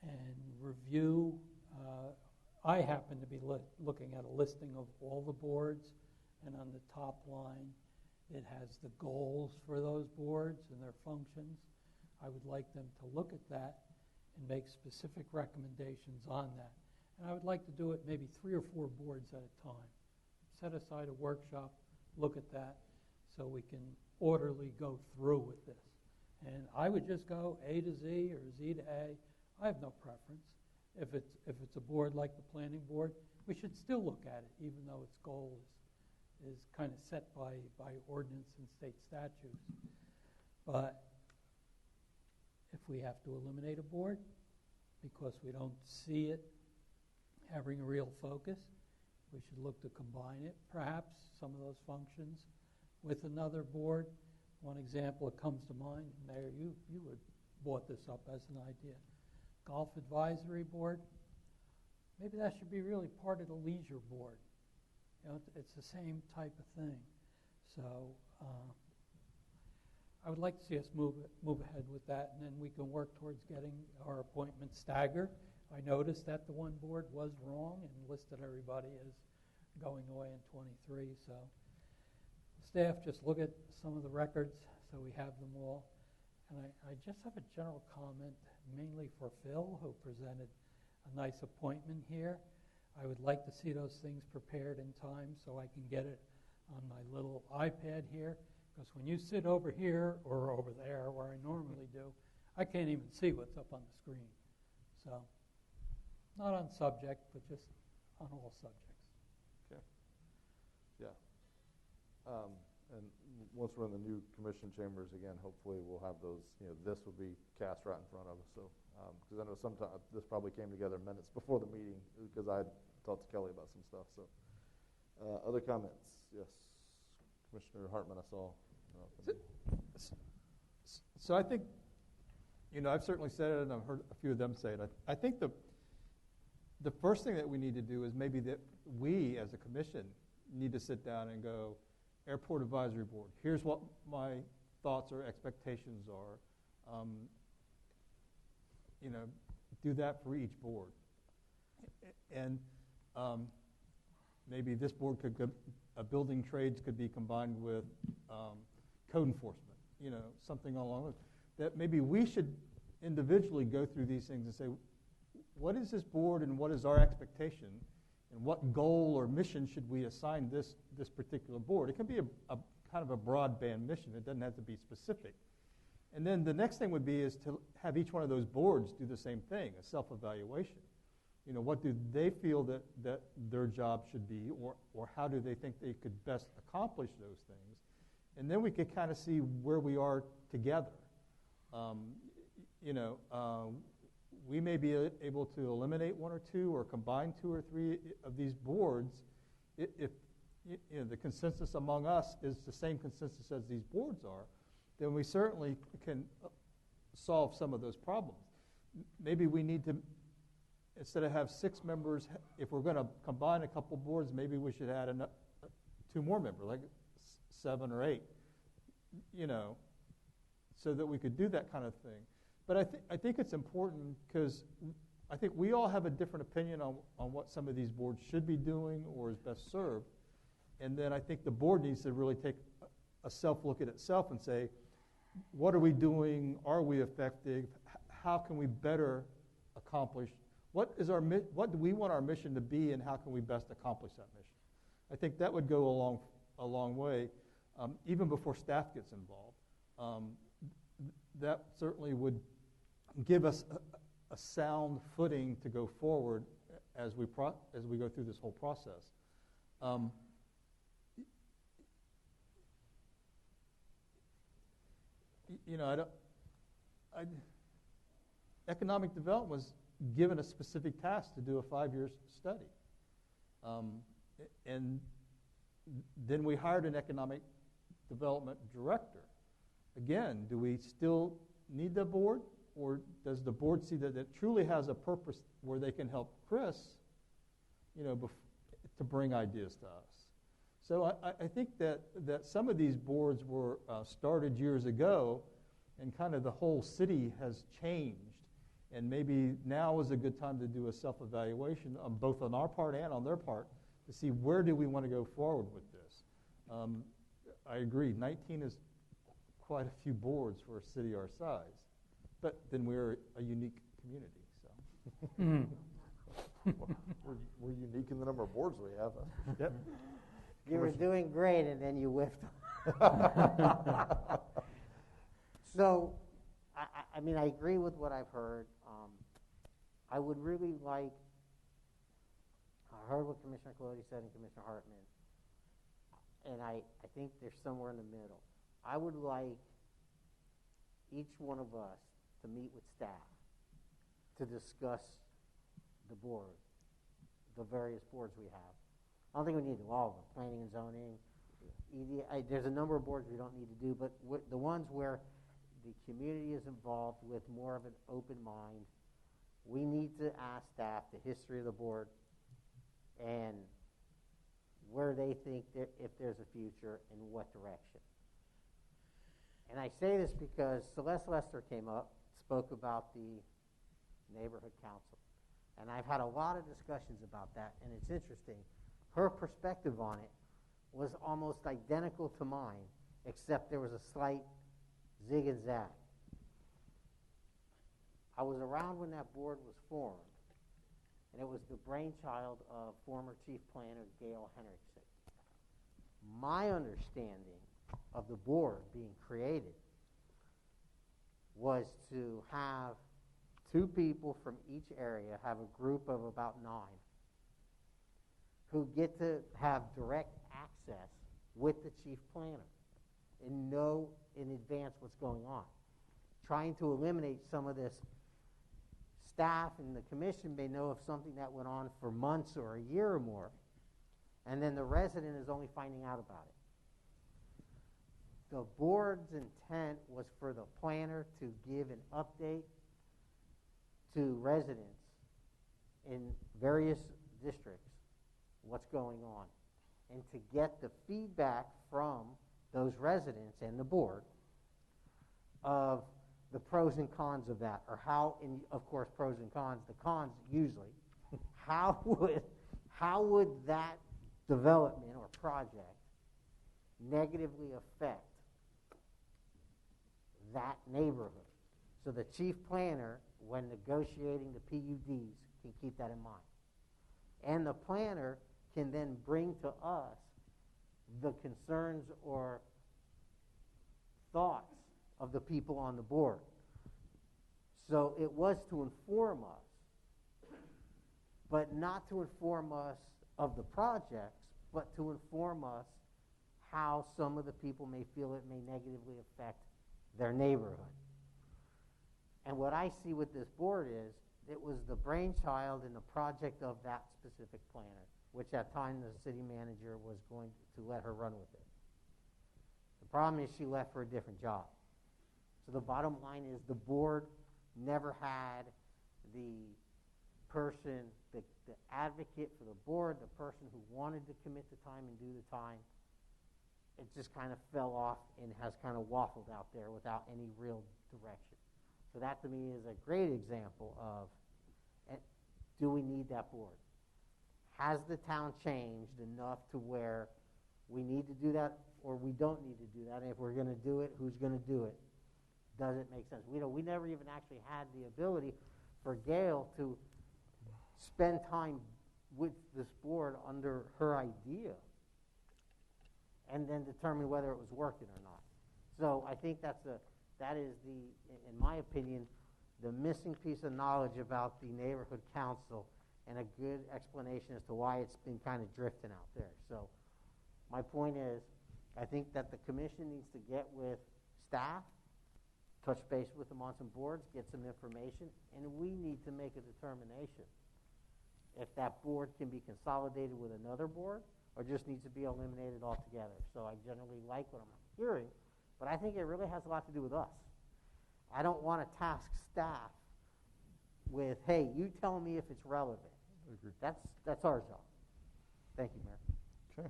and review. I happen to be looking at a listing of all the boards, and on the top line it has the goals for those boards and their functions. I would like them to look at that and make specific recommendations on that. And I would like to do it maybe 3 or 4 boards at a time. Set aside a workshop, look at that, so we can orderly go through with this. And I would just go A to Z or Z to A. I have no preference. If it's a board like the planning board, we should still look at it, even though its goal is kind of set by ordinance and state statutes. But if we have to eliminate a board because we don't see it having a real focus, we should look to combine it, perhaps, some of those functions with another board. One example that comes to mind, Mayor, you had brought this up as an idea. Golf Advisory Board, maybe that should be really part of the leisure board. It's the same type of thing. So I would like to see us move ahead with that, and then we can work towards getting our appointments staggered. I noticed that the one board was wrong and listed everybody as going away in 23. So staff, just look at some of the records so we have them all. And I just have a general comment, mainly for Phil, who presented a nice appointment here. I would like to see those things prepared in time so I can get it on my little iPad here. Because when you sit over here or over there, where I normally do, I can't even see what's up on the screen. So, not on subject, but just on all subjects. Okay. Yeah. And once we're in the new commission chambers again, hopefully we'll have those, this will be cast right in front of us. So, because I know sometimes this probably came together minutes before the meeting because I talked to Kelly about some stuff. So, other comments? Yes. Commissioner Hartman, I saw. So I think, I've certainly said it, and I've heard a few of them say it. I think the first thing that we need to do is maybe that we, as a commission, need to sit down and go, Airport Advisory Board, here's what my thoughts or expectations are. Do that for each board. And maybe this board building trades could be combined with code enforcement, something along with that. Maybe we should individually go through these things and say, what is this board and what is our expectation, and what goal or mission should we assign this particular board? It can be a kind of a broadband mission. It doesn't have to be specific. And then the next thing would be is to have each one of those boards do the same thing, a self-evaluation. What do they feel that their job should be, or how do they think they could best accomplish those things? and then we could kind of see where we are together. We may be able to eliminate one or two or combine two or three of these boards if the consensus among us is the same consensus as these boards are, then we certainly can solve some of those problems. Maybe we need to, instead of have 6 members, if we're going to combine a couple boards, maybe we should add 2 more members, like 7 or 8, so that we could do that kind of thing. But I think it's important because I think we all have a different opinion on what some of these boards should be doing or is best served. And then I think the board needs to really take a self-look at itself and say, what are we doing? Are we effective? How can we better accomplish? What do we want our mission to be, and how can we best accomplish that mission? I think that would go a long way, even before staff gets involved. That certainly would give us a sound footing to go forward as we go through this whole process. Economic development was given a specific task to do a 5-year study. And then we hired an economic development director. Again, do we still need the board, or does the board see that it truly has a purpose where they can help Chris, to bring ideas to us? So I think that some of these boards were started years ago, and kind of the whole city has changed. And maybe now is a good time to do a self-evaluation, both on our part and on their part, to see where do we want to go forward with this. I agree, 19 is quite a few boards for a city our size, but then we're a unique community. So we're unique in the number of boards we have. Yep. You were doing great, and then you whiffed. So, I mean, I agree with what I've heard. I would really like, I heard what Commissioner Colodi said and Commissioner Hartman, and I think they're somewhere in the middle. I would like each one of us to meet with staff to discuss the board, the various boards we have. I don't think we need to do all of them, planning and zoning. There's a number of boards we don't need to do, but the ones where the community is involved with more of an open mind, we need to ask staff the history of the board and where they think if there's a future and what direction. And I say this because Celeste Lester came up, spoke about the neighborhood council. And I've had a lot of discussions about that, and it's interesting. Her perspective on it was almost identical to mine, except there was a slight zig and zag. I was around when that board was formed, and it was the brainchild of former Chief Planner Gail Henriksen. My understanding of the board being created was to have 2 people from each area, have a group of about 9, who get to have direct access with the chief planner and know in advance what's going on. Trying to eliminate some of this. Staff and the commission may know of something that went on for months or a year or more, and then the resident is only finding out about it. The board's intent was for the planner to give an update to residents in various districts what's going on, and to get the feedback from those residents and the board of the pros and cons of that, or how, of course, pros and cons, the cons usually, how would that development or project negatively affect that neighborhood? So the chief planner, when negotiating the PUDs, can keep that in mind. And the planner can then bring to us the concerns or thoughts of the people on the board. So it was to inform us, but not to inform us of the projects, but to inform us how some of the people may feel it may negatively affect their neighborhood. And what I see with this board is, it was the brainchild and the project of that specific planner, which at times the city manager was going to let her run with it. The problem is she left for a different job. So the bottom line is the board never had the person, the advocate for the board, the person who wanted to commit the time and do the time. It just kind of fell off and has kind of waffled out there without any real direction. So that to me is a great example of, do we need that board? Has the town changed enough to where we need to do that or we don't need to do that? And if we're going to do it, who's going to do it? Does it make sense? We never even actually had the ability for Gail to spend time with this board under her idea and then determine whether it was working or not. So I think that is in my opinion, the missing piece of knowledge about the neighborhood council and a good explanation as to why it's been kind of drifting out there. So my point is, I think that the commission needs to get with staff, touch base with them on some boards, get some information, and we need to make a determination if that board can be consolidated with another board or just needs to be eliminated altogether. So I generally like what I'm hearing, but I think it really has a lot to do with us. I don't want to task staff with, hey, you tell me if it's relevant. That's our job. Thank you, Mayor. Okay.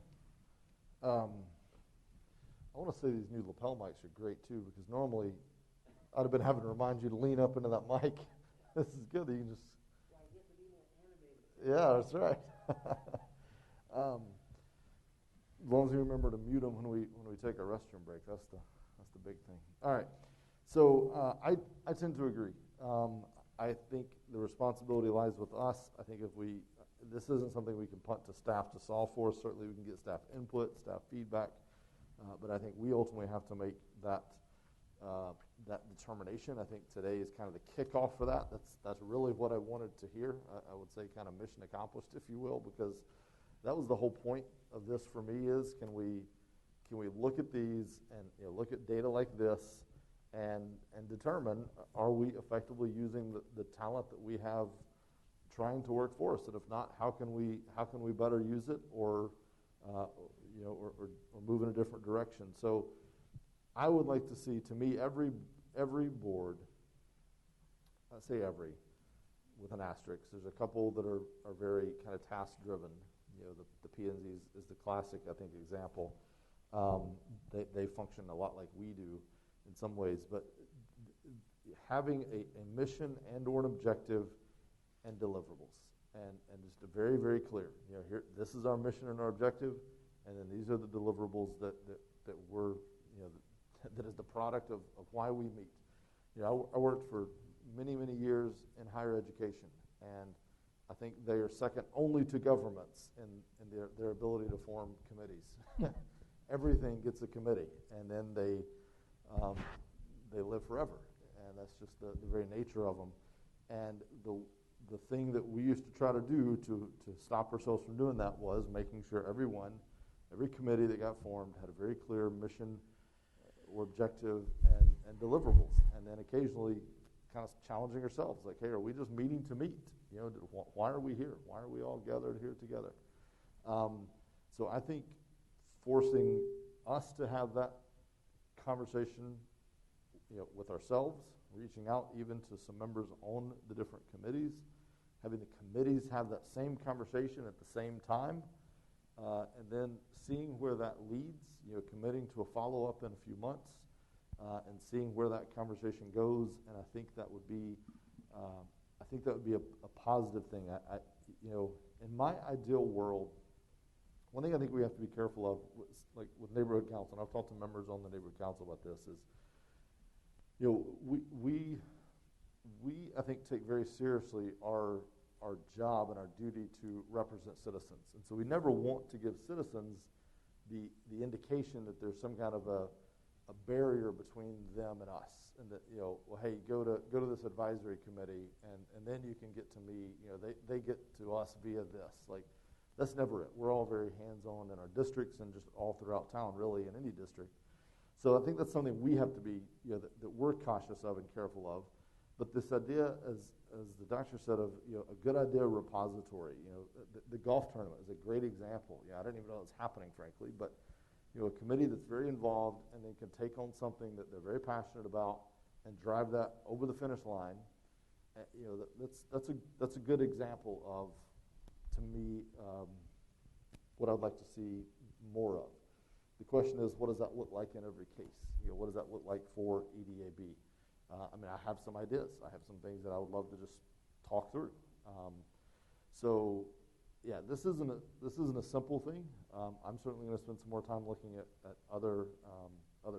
I want to say these new lapel mics are great too, because normally I'd have been having to remind you to lean up into that mic. This is good that you can just. Yeah, that's right. As long as you remember to mute them when we take our restroom break, that's the big thing. All right. So I tend to agree. I think the responsibility lies with us. I think this isn't something we can punt to staff to solve for. Certainly we can get staff input, staff feedback, but I think we ultimately have to make that determination. I think today is kind of the kickoff for that. That's really what I wanted to hear. I would say kind of mission accomplished, if you will, because that was the whole point of this for me is can we look at these and look at data like this and determine, are we effectively using the talent that we have trying to work for us? And if not, how can we better use it or move in a different direction? So I would like to see, to me, every board, I say every, with an asterisk. There's a couple that are very kind of task driven. The P&Z is the classic, I think, example. They function a lot like we do in some ways, but having a mission and or an objective and deliverables, and just a very, very clear. Here, this is our mission and our objective, and then these are the deliverables that we're, that is the product of why we meet. I worked for many, many years in higher education, and I think they are second only to governments in their ability to form committees. Everything gets a committee, and then they live forever, and that's just the very nature of them. And the thing that we used to try to do to stop ourselves from doing that was making sure every committee that got formed had a very clear mission or objective and deliverables, and then occasionally kind of challenging ourselves, like, hey, are we just meeting to meet? Why are we here? Why are we all gathered here together? So I think forcing us to have that conversation, with ourselves, reaching out even to some members on the different committees, having the committees have that same conversation at the same time, and then seeing where that leads, committing to a follow-up in a few months, and seeing where that conversation goes. And I think that would be, a positive thing. In my ideal world, one thing I think we have to be careful of, like with neighborhood council, and I've talked to members on the neighborhood council about this, is, we I think take very seriously our job and our duty to represent citizens, and so we never want to give citizens the indication that there's some kind of a barrier between them and us, and that well, hey, go to this advisory committee, and then you can get to me. They get to us via this. Like, That's never it. We're all very hands-on in our districts and just all throughout town, really, in any district. So I think that's something we have to be, that we're cautious of and careful of. But this idea, as the doctor said, of a good idea repository. The golf tournament is a great example. I didn't even know it was happening, frankly, but a committee that's very involved and they can take on something that they're very passionate about and drive that over the finish line. That's a good example of, to me, what I'd like to see more of. The question is, what does that look like in every case? What does that look like for EDAB? I have some ideas. I have some things that I would love to just talk through. This isn't a simple thing. I'm certainly going to spend some more time looking at other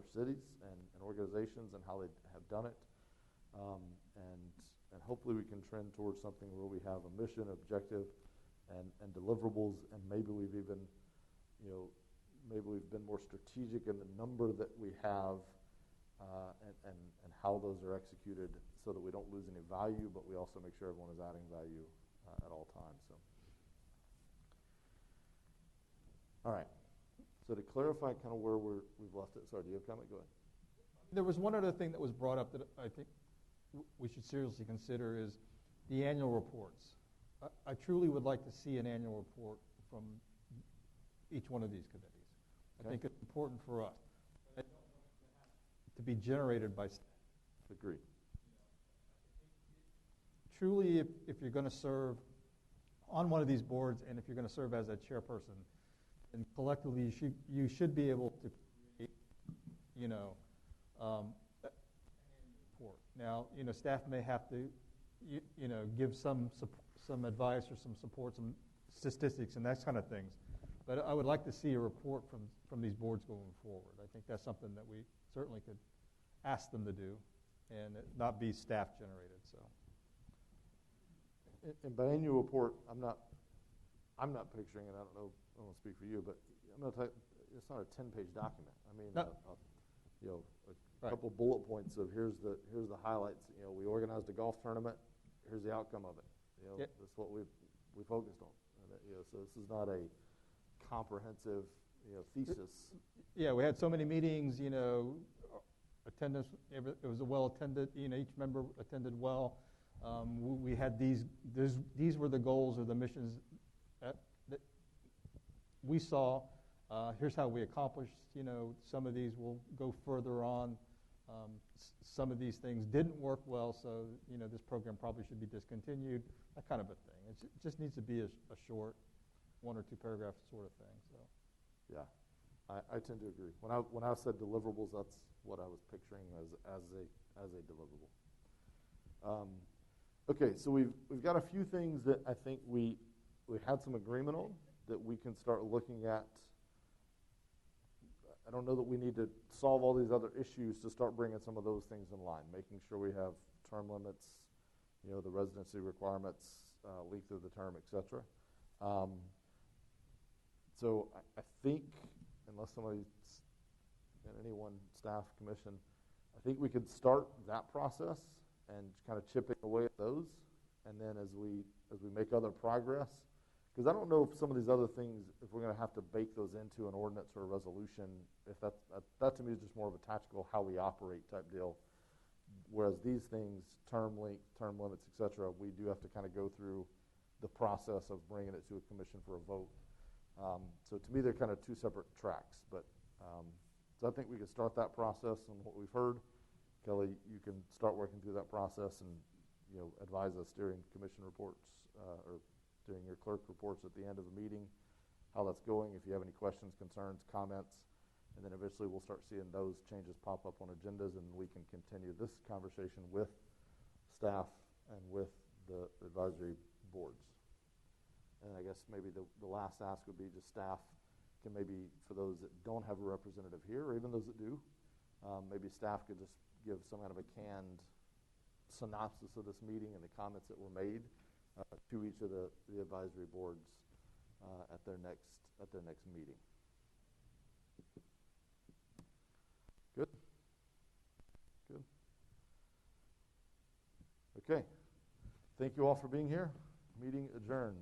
cities and organizations and how they have done it, and hopefully we can trend towards something where we have a mission, objective, and deliverables, and maybe we've even, maybe we've been more strategic in the number that we have. And how those are executed so that we don't lose any value, but we also make sure everyone is adding value at all times. All right. So to clarify kind of where we've left it. Sorry, do you have a comment? Go ahead. There was one other thing that was brought up that I think we should seriously consider is the annual reports. I truly would like to see an annual report from each one of these committees. I think it's important for us to be generated by staff. Agreed. Truly, if you're going to serve on one of these boards and if you're going to serve as a chairperson, then collectively you should be able to create, report. Now, staff may have to, give some advice or some support, some statistics and that kind of things. But I would like to see a report from these boards going forward. I think that's something that we certainly could ask them to do and it not be staff generated. So, and by annual report, I'm not picturing it. I don't want to speak for you, but it's not a 10-page document. A couple bullet points of here's the highlights. We organized a golf tournament. Here's the outcome of it. That's what we focused on. So this is not a comprehensive thesis. Yeah, we had so many meetings. Attendance, it was a well attended. Each member attended well. We had these were the goals or the missions that we saw. Here's how we accomplished. Some of these will go further on. Some of these things didn't work well, so this program probably should be discontinued. That kind of a thing. It just needs to be a short, 1 or 2 paragraph sort of thing. So, yeah, I tend to agree. When I said deliverables, that's what I was picturing as a deliverable. Okay, so we've got a few things that I think we had some agreement on that we can start looking at. I don't know that we need to solve all these other issues to start bringing some of those things in line, making sure we have term limits, the residency requirements, length of the term, etc. So I think, unless somebody's any one staff commission, I think we could start that process and kind of chipping away at those, and then as we make other progress, because I don't know if some of these other things, if we're going to have to bake those into an ordinance or a resolution, if that to me is just more of a tactical how we operate type deal, whereas these things, term length, term limits, etc., we do have to kind of go through the process of bringing it to a commission for a vote. So to me, they're kind of 2 separate tracks, but so I think we can start that process on what we've heard. Kelly, you can start working through that process and advise us during commission reports or during your clerk reports at the end of the meeting how that's going. If you have any questions, concerns, comments, and then eventually we'll start seeing those changes pop up on agendas, and we can continue this conversation with staff and with the advisory boards. And I guess maybe the last ask would be just staff can maybe, for those that don't have a representative here, or even those that do, maybe staff could just give some kind of a canned synopsis of this meeting and the comments that were made to each of the advisory boards at their next meeting. Good. Okay. Thank you all for being here. Meeting adjourned.